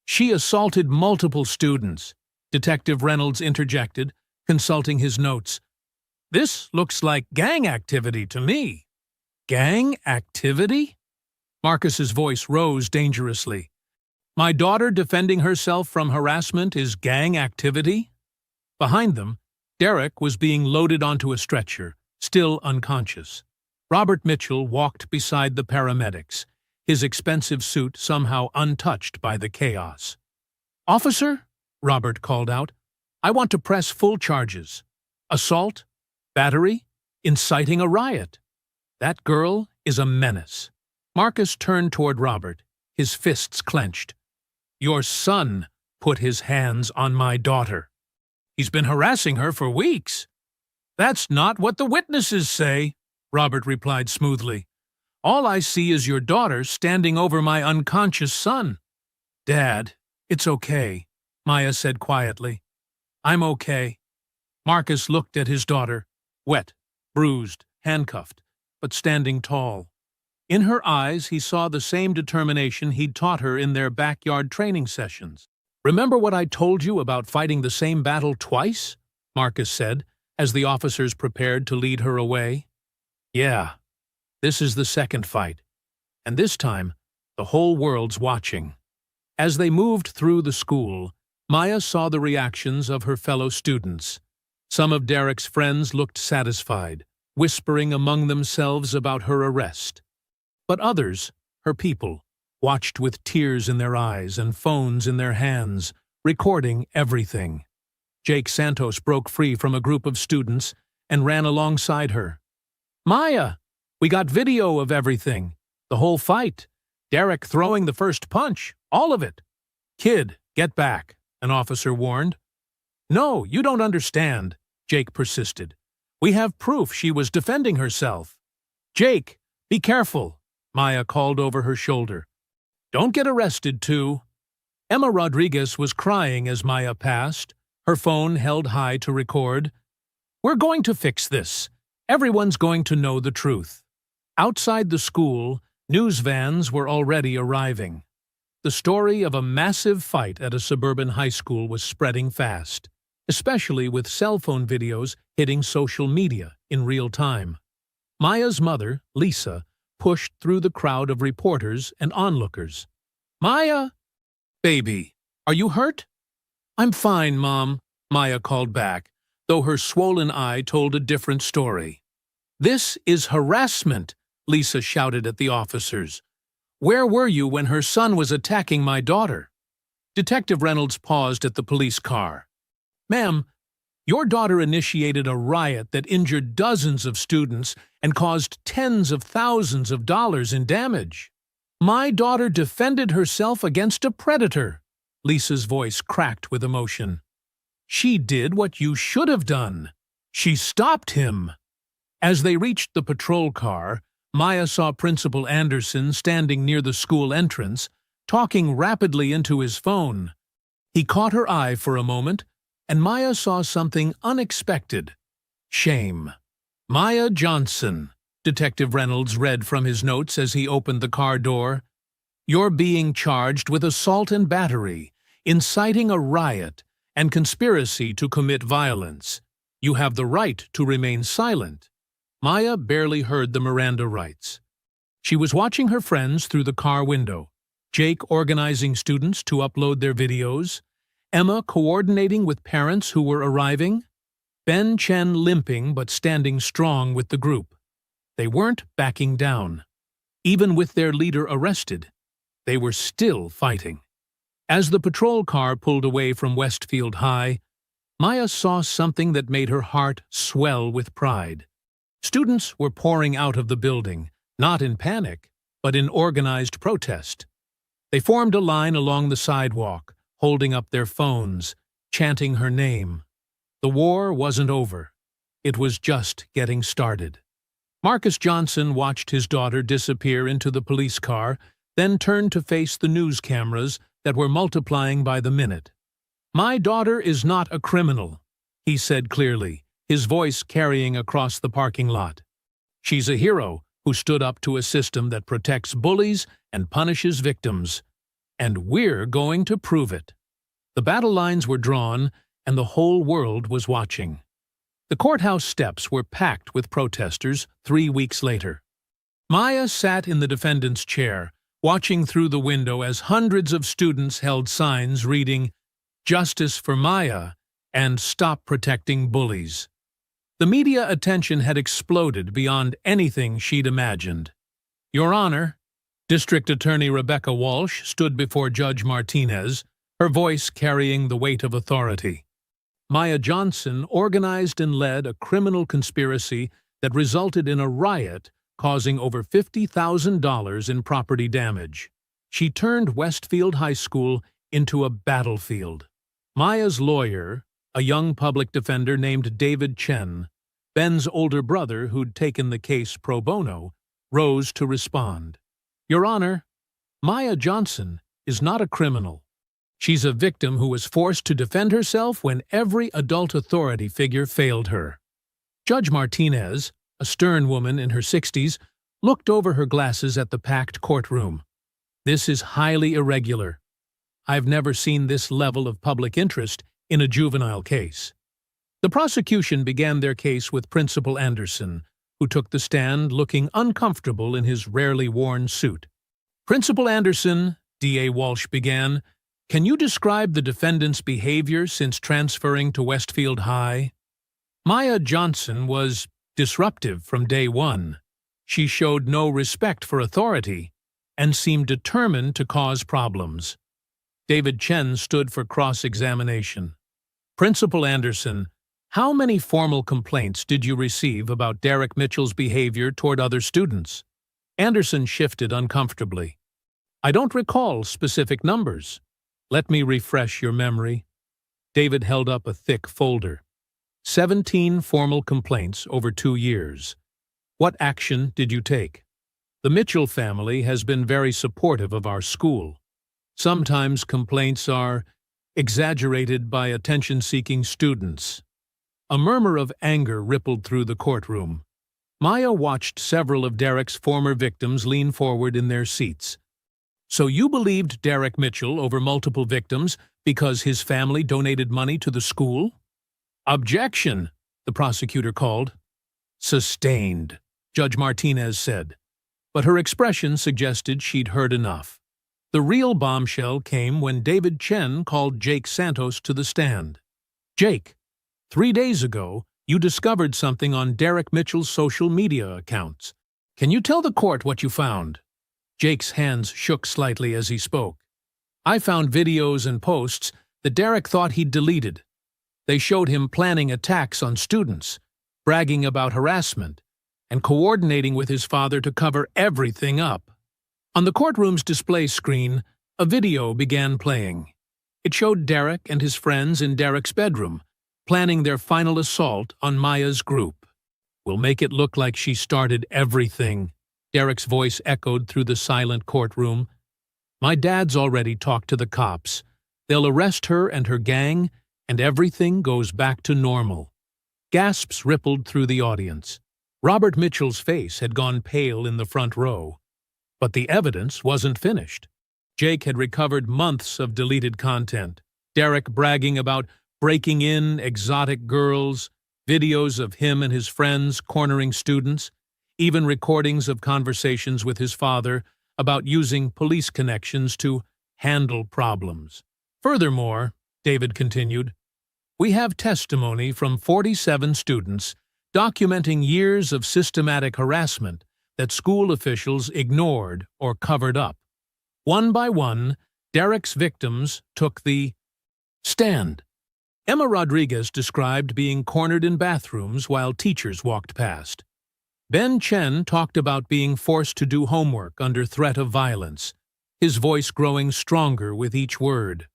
"She assaulted multiple students," Detective Reynolds interjected, consulting his notes. "This looks like gang activity to me." "Gang activity?" Marcus's voice rose dangerously. "My daughter defending herself from harassment is gang activity?" Behind them, Derek was being loaded onto a stretcher, still unconscious. Robert Mitchell walked beside the paramedics, his expensive suit somehow untouched by the chaos. "Officer," Robert called out, "I want to press full charges. Assault, battery, inciting a riot. That girl is a menace." Marcus turned toward Robert, his fists clenched. "Your son put his hands on my daughter. He's been harassing her for weeks." "That's not what the witnesses say," Robert replied smoothly. "All I see is your daughter standing over my unconscious son." "Dad, it's okay," Maya said quietly. "I'm okay." Marcus looked at his daughter, wet, bruised, handcuffed, but standing tall. In her eyes he saw the same determination he'd taught her in their backyard training sessions. "Remember what I told you about fighting the same battle twice?" Marcus said, as the officers prepared to lead her away. "Yeah, this is the second fight, and this time the whole world's watching." As they moved through the school, Maya saw the reactions of her fellow students. Some of Derek's friends looked satisfied, whispering among themselves about her arrest. But others, her people, watched with tears in their eyes and phones in their hands, recording everything. Jake Santos broke free from a group of students and ran alongside her. "Maya, we got video of everything. The whole fight. Derek throwing the first punch. All of it." "Kid, get back," an officer warned. "No, you don't understand," Jake persisted. "We have proof she was defending herself." "Jake, be careful," Maya called over her shoulder. "Don't get arrested, too." Emma Rodriguez was crying as Maya passed, her phone held high to record. "We're going to fix this. Everyone's going to know the truth." Outside the school, news vans were already arriving. The story of a massive fight at a suburban high school was spreading fast, especially with cell phone videos hitting social media in real time. Maya's mother, Lisa, pushed through the crowd of reporters and onlookers. "Maya!" "Baby, are you hurt?" "I'm fine, Mom," Maya called back, though her swollen eye told a different story. "This is harassment," Lisa shouted at the officers. "Where were you when her son was attacking my daughter?" Detective Reynolds paused at the police car. "Ma'am, your daughter initiated a riot that injured dozens of students and caused tens of thousands of dollars in damage. My daughter defended herself against a predator." Lisa's voice cracked with emotion. "She did what you should have done. She stopped him." As they reached the patrol car, Maya saw Principal Anderson standing near the school entrance, talking rapidly into his phone. He caught her eye for a moment, and Maya saw something unexpected. Shame. "Maya Johnson," Detective Reynolds read from his notes as he opened the car door. "You're being charged with assault and battery, inciting a riot, and conspiracy to commit violence. You have the right to remain silent." Maya barely heard the Miranda rights. She was watching her friends through the car window, Jake organizing students to upload their videos, Emma coordinating with parents who were arriving, Ben Chen limping but standing strong with the group. They weren't backing down. Even with their leader arrested, they were still fighting. As the patrol car pulled away from Westfield High, Maya saw something that made her heart swell with pride. Students were pouring out of the building, not in panic, but in organized protest. They formed a line along the sidewalk, holding up their phones, chanting her name. The war wasn't over. It was just getting started. Marcus Johnson watched his daughter disappear into the police car, then turned to face the news cameras that were multiplying by the minute. "My daughter is not a criminal," he said clearly, his voice carrying across the parking lot. "She's a hero who stood up to a system that protects bullies and punishes victims. And we're going to prove it." The battle lines were drawn, and the whole world was watching. The courthouse steps were packed with protesters 3 weeks later. Maya sat in the defendant's chair, watching through the window as hundreds of students held signs reading, "Justice for Maya" and "Stop protecting bullies." The media attention had exploded beyond anything she'd imagined. "Your Honor," District Attorney Rebecca Walsh stood before Judge Martinez, her voice carrying the weight of authority. Maya Johnson organized and led a criminal conspiracy that resulted in a riot causing over $50,000 in property damage. She turned Westfield High School into a battlefield. Maya's lawyer, a young public defender named David Chen, Ben's older brother who'd taken the case pro bono, rose to respond. "Your Honor, Maya Johnson is not a criminal. She's a victim who was forced to defend herself when every adult authority figure failed her." Judge Martinez, a stern woman in her 60s, looked over her glasses at the packed courtroom. "This is highly irregular. I've never seen this level of public interest in a juvenile case." The prosecution began their case with Principal Anderson, who took the stand looking uncomfortable in his rarely worn suit. "Principal Anderson," D.A. Walsh began, "can you describe the defendant's behavior since transferring to Westfield High?" Maya Johnson was Disruptive from day one, she showed no respect for authority and seemed determined to cause problems. David Chen stood for cross-examination. Principal Anderson, how many formal complaints did you receive about Derek Mitchell's behavior toward other students? Anderson shifted uncomfortably. I don't recall specific numbers. Let me refresh your memory. David held up a thick folder. 17 formal complaints over 2 years. What action did you take? The Mitchell family has been very supportive of our school. Sometimes complaints are exaggerated by attention-seeking students. A murmur of anger rippled through the courtroom. Maya watched several of Derek's former victims lean forward in their seats. So you believed Derek Mitchell over multiple victims because his family donated money to the school? Objection, the prosecutor called. Sustained, Judge Martinez said. But her expression suggested she'd heard enough. The real bombshell came when David Chen called Jake Santos to the stand. Jake, 3 days ago, you discovered something on Derek Mitchell's social media accounts. Can you tell the court what you found? Jake's hands shook slightly as he spoke. I found videos and posts that Derek thought he'd deleted. They showed him planning attacks on students, bragging about harassment, and coordinating with his father to cover everything up. On the courtroom's display screen, a video began playing. It showed Derek and his friends in Derek's bedroom, planning their final assault on Maya's group. We'll make it look like she started everything, Derek's voice echoed through the silent courtroom. My dad's already talked to the cops. They'll arrest her and her gang, and everything goes back to normal. Gasps rippled through the audience. Robert Mitchell's face had gone pale in the front row. But the evidence wasn't finished. Jake had recovered months of deleted content. Derek bragging about breaking in exotic girls, videos of him and his friends cornering students, even recordings of conversations with his father about using police connections to handle problems. Furthermore, David continued, we have testimony from 47 students documenting years of systematic harassment that school officials ignored or covered up. One by one, Derek's victims took the stand. Emma Rodriguez described being cornered in bathrooms while teachers walked past. Ben Chen talked about being forced to do homework under threat of violence, his voice growing stronger with each word.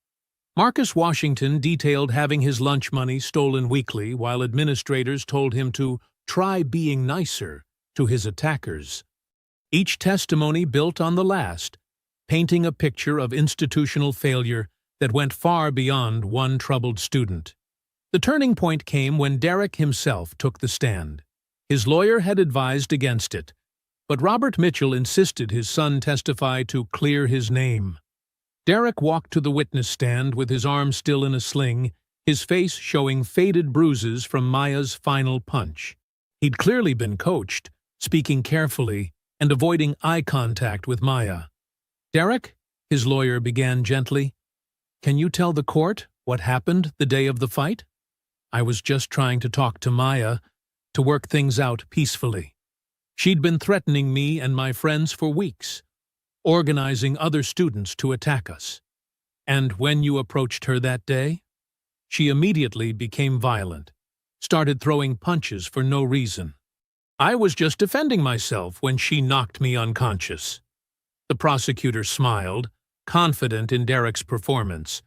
Marcus Washington detailed having his lunch money stolen weekly while administrators told him to try being nicer to his attackers. Each testimony built on the last, painting a picture of institutional failure that went far beyond one troubled student. The turning point came when Derek himself took the stand. His lawyer had advised against it, but Robert Mitchell insisted his son testify to clear his name. Derek walked to the witness stand with his arm still in a sling, his face showing faded bruises from Maya's final punch. He'd clearly been coached, speaking carefully and avoiding eye contact with Maya. Derek, his lawyer began gently, can you tell the court what happened the day of the fight? I was just trying to talk to Maya, to work things out peacefully. She'd been threatening me and my friends for weeks, organizing other students to attack us. And when you approached her that day, she immediately became violent, started throwing punches for no reason. I was just defending myself when she knocked me unconscious. The prosecutor smiled, confident in Derek's performance.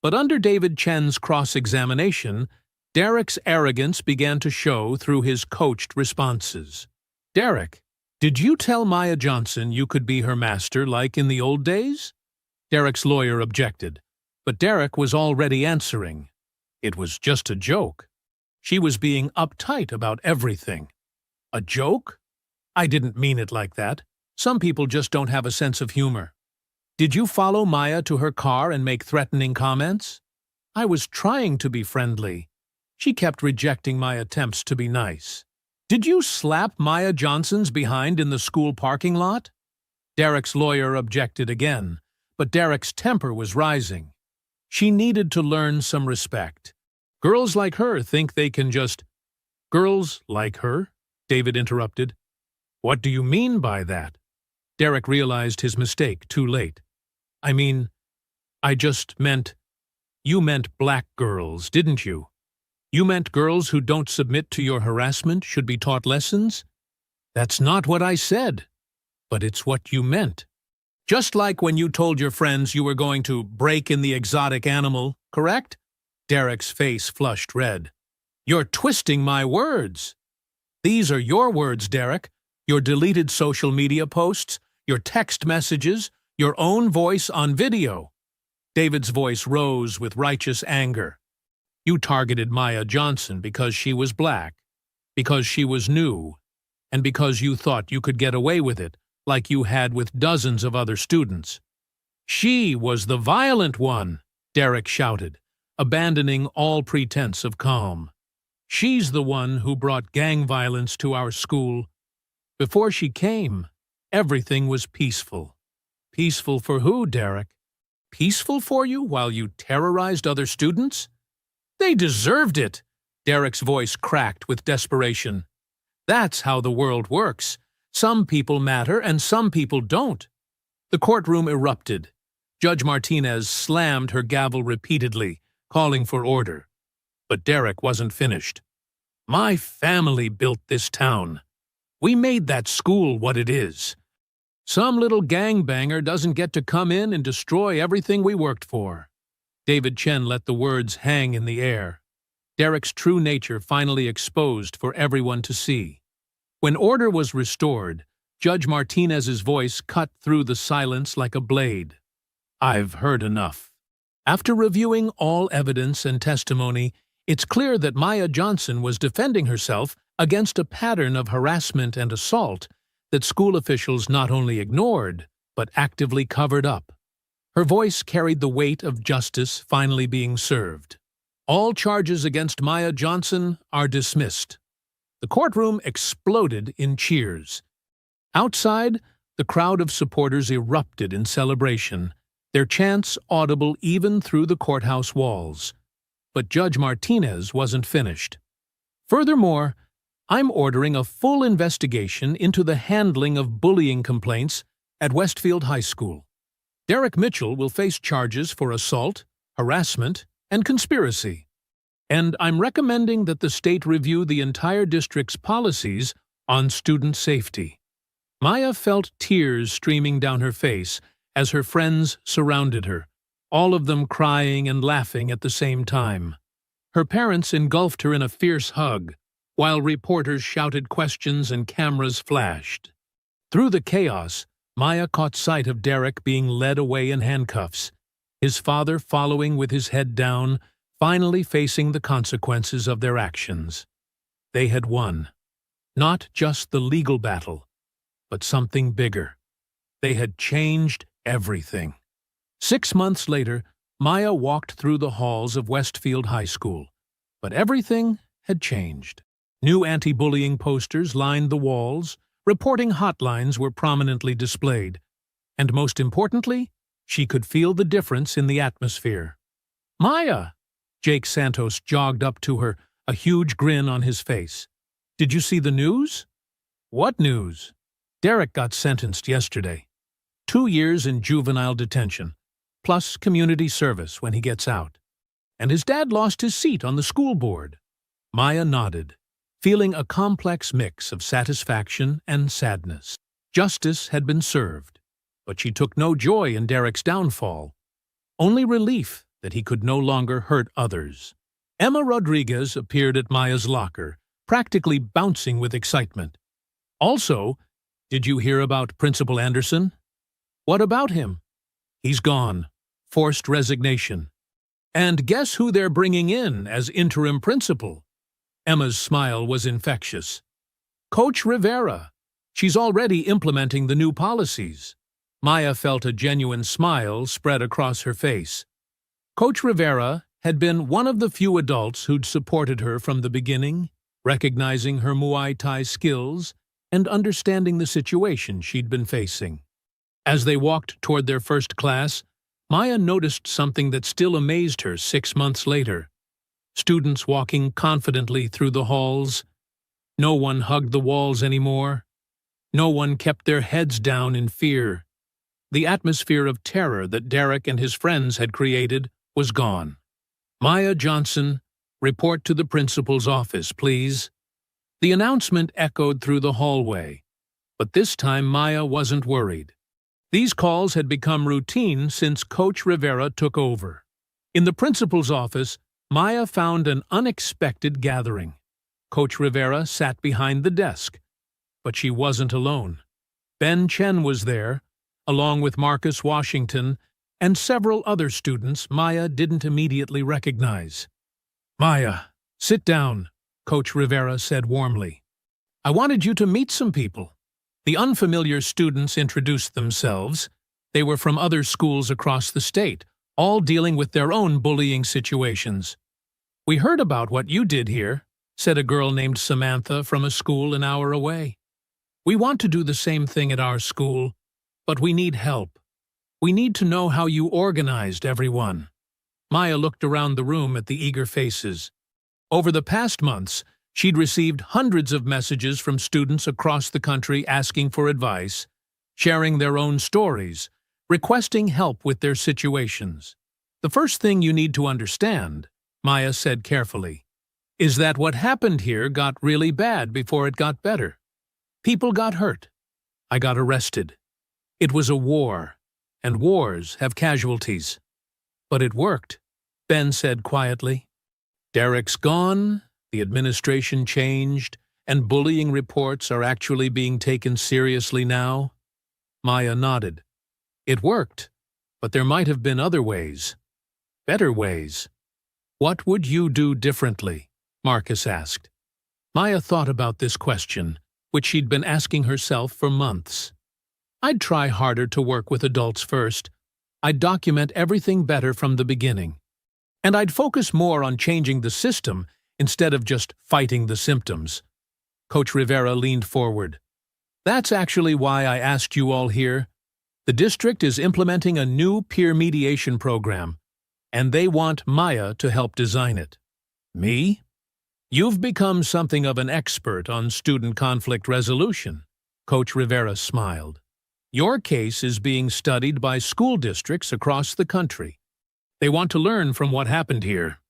But under David Chen's cross-examination, Derek's arrogance began to show through his coached responses. Derek, did you tell Maya Johnson you could be her master like in the old days? Derek's lawyer objected, but Derek was already answering. It was just a joke. She was being uptight about everything. A joke? I didn't mean it like that. Some people just don't have a sense of humor. Did you follow Maya to her car and make threatening comments? I was trying to be friendly. She kept rejecting my attempts to be nice. Did you slap Maya Johnson's behind in the school parking lot? Derek's lawyer objected again, but Derek's temper was rising. She needed to learn some respect. Girls like her think they can just... Girls like her? David interrupted. What do you mean by that? Derek realized his mistake too late. I mean, I just meant, you meant black girls, didn't you? You meant girls who don't submit to your harassment should be taught lessons? That's not what I said, but it's what you meant. Just like when you told your friends you were going to break in the exotic animal, correct? Derek's face flushed red. You're twisting my words. These are your words, Derek. Your deleted social media posts, your text messages, your own voice on video. David's voice rose with righteous anger. You targeted Maya Johnson because she was black, because she was new, and because you thought you could get away with it, like you had with dozens of other students. She was the violent one, Derek shouted, abandoning all pretense of calm. She's the one who brought gang violence to our school. Before she came, everything was peaceful. Peaceful for who, Derek? Peaceful for you while you terrorized other students? They deserved it, Derek's voice cracked with desperation. That's how the world works. Some people matter and some people don't. The courtroom erupted. Judge Martinez slammed her gavel repeatedly, calling for order. But Derek wasn't finished. My family built this town. We made that school what it is. Some little gangbanger doesn't get to come in and destroy everything we worked for. David Chen let the words hang in the air. Derek's true nature finally exposed for everyone to see. When order was restored, Judge Martinez's voice cut through the silence like a blade. I've heard enough. After reviewing all evidence and testimony, it's clear that Maya Johnson was defending herself against a pattern of harassment and assault that school officials not only ignored, but actively covered up. Her voice carried the weight of justice finally being served. All charges against Maya Johnson are dismissed. The courtroom exploded in cheers. Outside, the crowd of supporters erupted in celebration, their chants audible even through the courthouse walls. But Judge Martinez wasn't finished. Furthermore, I'm ordering a full investigation into the handling of bullying complaints at Westfield High School. Derek Mitchell will face charges for assault, harassment, and conspiracy. And I'm recommending that the state review the entire district's policies on student safety. Maya felt tears streaming down her face as her friends surrounded her, all of them crying and laughing at the same time. Her parents engulfed her in a fierce hug, while reporters shouted questions and cameras flashed. Through the chaos, Maya caught sight of Derek being led away in handcuffs, his father following with his head down, finally facing the consequences of their actions. They had won. Not just the legal battle, but something bigger. They had changed everything. 6 months later, Maya walked through the halls of Westfield High School, but everything had changed. New anti-bullying posters lined the walls, reporting hotlines were prominently displayed, and most importantly, she could feel the difference in the atmosphere. Maya! Jake Santos jogged up to her, a huge grin on his face. Did you see the news? What news? Derek got sentenced yesterday. 2 years in juvenile detention, plus community service when he gets out. And his dad lost his seat on the school board. Maya nodded, feeling a complex mix of satisfaction and sadness. Justice had been served, but she took no joy in Derek's downfall, only relief that he could no longer hurt others. Emma Rodriguez appeared at Maya's locker, practically bouncing with excitement. Also, did you hear about Principal Anderson? What about him? He's gone. Forced resignation. And guess who they're bringing in as interim principal? Emma's smile was infectious. Coach Rivera. She's already implementing the new policies. Maya felt a genuine smile spread across her face. Coach Rivera had been one of the few adults who'd supported her from the beginning, recognizing her Muay Thai skills and understanding the situation she'd been facing. As they walked toward their first class, Maya noticed something that still amazed her 6 months later. Students walking confidently through the halls. No one hugged the walls anymore. No one kept their heads down in fear. The atmosphere of terror that Derek and his friends had created was gone. "Maya Johnson, report to the principal's office, please." The announcement echoed through the hallway, but this time Maya wasn't worried. These calls had become routine since Coach Rivera took over. In the principal's office, Maya found an unexpected gathering. Coach Rivera sat behind the desk, but she wasn't alone. Ben Chen was there, along with Marcus Washington and several other students Maya didn't immediately recognize. "Maya, sit down," Coach Rivera said warmly. "I wanted you to meet some people." The unfamiliar students introduced themselves. They were from other schools across the state, all dealing with their own bullying situations. "We heard about what you did here," said a girl named Samantha from a school an hour away. "We want to do the same thing at our school, but we need help. We need to know how you organized everyone." Maya looked around the room at the eager faces. Over the past months, she'd received hundreds of messages from students across the country asking for advice, sharing their own stories, requesting help with their situations. "The first thing you need to understand," Maya said carefully, "is that what happened here got really bad before it got better. People got hurt. I got arrested. It was a war, and wars have casualties." "But it worked," Ben said quietly. "Derek's gone, the administration changed, and bullying reports are actually being taken seriously now." Maya nodded. "It worked, but there might have been other ways. Better ways." "What would you do differently?" Marcus asked. Maya thought about this question, which she'd been asking herself for months. "I'd try harder to work with adults first. I'd document everything better from the beginning. And I'd focus more on changing the system instead of just fighting the symptoms." Coach Rivera leaned forward. "That's actually why I asked you all here. The district is implementing a new peer mediation program, and they want Maya to help design it." "Me?" "You've become something of an expert on student conflict resolution," Coach Rivera smiled. "Your case is being studied by school districts across the country. They want to learn from what happened here."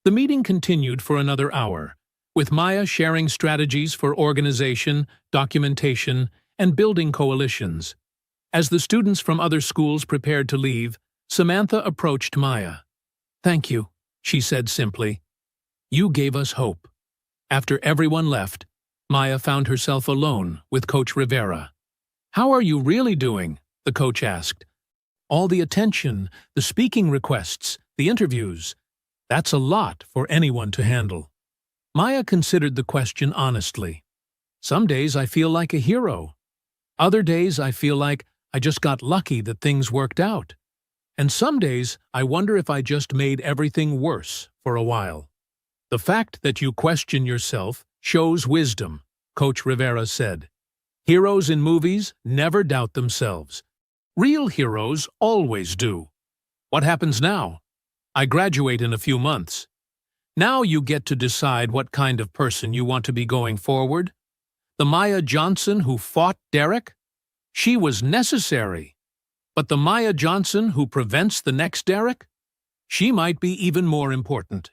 The meeting continued for another hour, with Maya sharing strategies for organization, documentation, and building coalitions. As the students from other schools prepared to leave, Samantha approached Maya. "Thank you," she said simply. "You gave us hope." After everyone left, Maya found herself alone with Coach Rivera. "How are you really doing?" the coach asked. "All the attention, the speaking requests, the interviews. That's a lot for anyone to handle." Maya considered the question honestly. "Some days I feel like a hero. Other days I feel like I just got lucky that things worked out. And some days I wonder if I just made everything worse for a while." "The fact that you question yourself shows wisdom," Coach Rivera said. "Heroes in movies never doubt themselves. Real heroes always do. What happens now? I graduate in a few months. Now you get to decide what kind of person you want to be going forward. The Maya Johnson who fought Derek? She was necessary. But the Maya Johnson who prevents the next Derek? She might be even more important."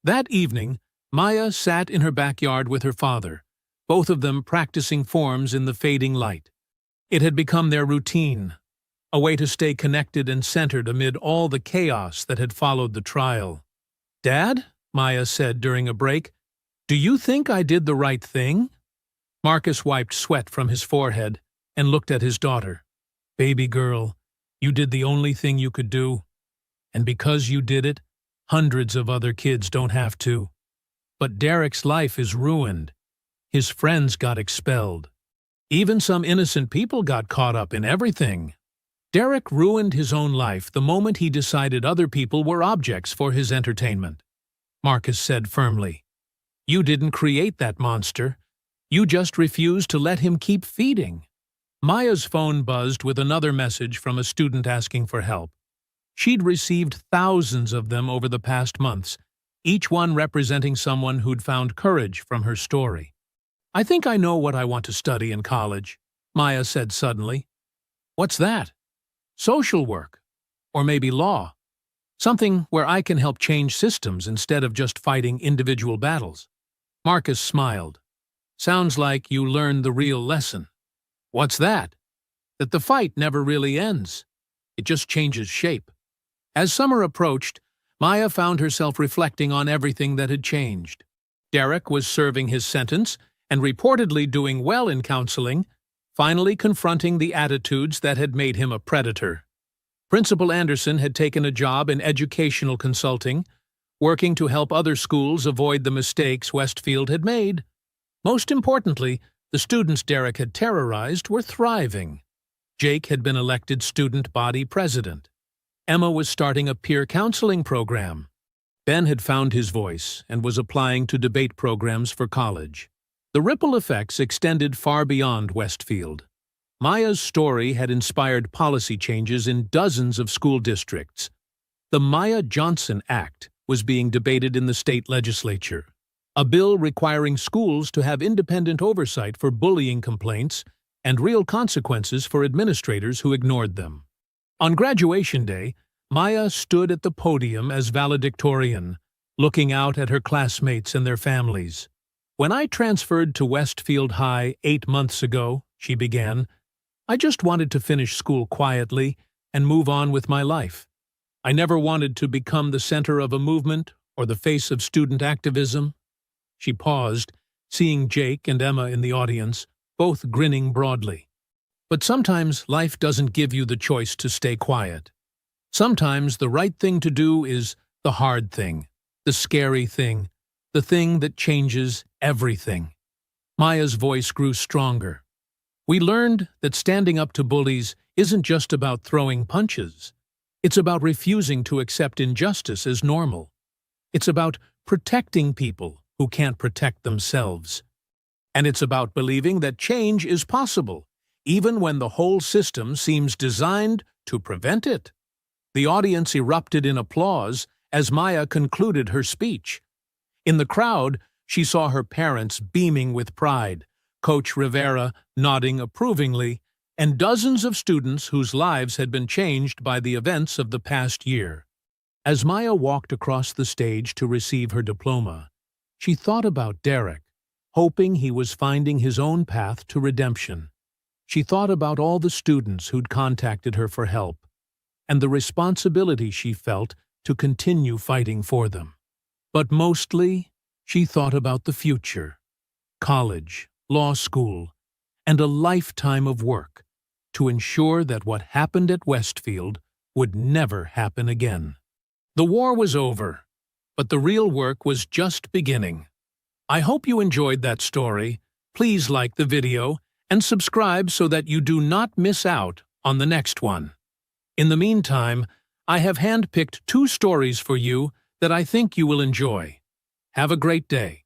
That evening, Maya sat in her backyard with her father, both of them practicing forms in the fading light. It had become their routine, a way to stay connected and centered amid all the chaos that had followed the trial. "Dad," Maya said during a break, "do you think I did the right thing?" Marcus wiped sweat from his forehead and looked at his daughter. "Baby girl, you did the only thing you could do. And because you did it, hundreds of other kids don't have to. But Derek's life is ruined. His friends got expelled. Even some innocent people got caught up in everything. Derek ruined his own life the moment he decided other people were objects for his entertainment," Marcus said firmly. "You didn't create that monster. You just refused to let him keep feeding." Maya's phone buzzed with another message from a student asking for help. She'd received thousands of them over the past months, each one representing someone who'd found courage from her story. "I think I know what I want to study in college," Maya said suddenly. "What's that?" "Social work. Or maybe law. Something where I can help change systems instead of just fighting individual battles." Marcus smiled. "Sounds like you learned the real lesson." "What's that?" "That the fight never really ends. It just changes shape." As summer approached, Maya found herself reflecting on everything that had changed. Derek was serving his sentence and reportedly doing well in counseling, finally confronting the attitudes that had made him a predator. Principal Anderson had taken a job in educational consulting, working to help other schools avoid the mistakes Westfield had made. Most importantly, the students Derek had terrorized were thriving. Jake had been elected student body president. Emma was starting a peer counseling program. Ben had found his voice and was applying to debate programs for college. The ripple effects extended far beyond Westfield. Maya's story had inspired policy changes in dozens of school districts. The Maya Johnson Act was being debated in the state legislature, a bill requiring schools to have independent oversight for bullying complaints and real consequences for administrators who ignored them. On graduation day, Maya stood at the podium as valedictorian, looking out at her classmates and their families. "When I transferred to Westfield High 8 months ago," she began, "I just wanted to finish school quietly and move on with my life. I never wanted to become the center of a movement or the face of student activism." She paused, seeing Jake and Emma in the audience, both grinning broadly. But sometimes life doesn't give you the choice to stay quiet. Sometimes the right thing to do is the hard thing, the scary thing, the thing that changes everything. Maya's voice grew stronger. "We learned that standing up to bullies isn't just about throwing punches. It's about refusing to accept injustice as normal. It's about protecting people who can't protect themselves. And it's about believing that change is possible, even when the whole system seems designed to prevent it." The audience erupted in applause as Maya concluded her speech. In the crowd, she saw her parents beaming with pride, Coach Rivera nodding approvingly, and dozens of students whose lives had been changed by the events of the past year. As Maya walked across the stage to receive her diploma, she thought about Derek, hoping he was finding his own path to redemption. She thought about all the students who'd contacted her for help, and the responsibility she felt to continue fighting for them. But mostly, she thought about the future: college, law school, and a lifetime of work to ensure that what happened at Westfield would never happen again. The war was over, but the real work was just beginning. I hope you enjoyed that story. Please like the video and subscribe so that you do not miss out on the next one. In the meantime, I have handpicked 2 stories for you that I think you will enjoy. Have a great day.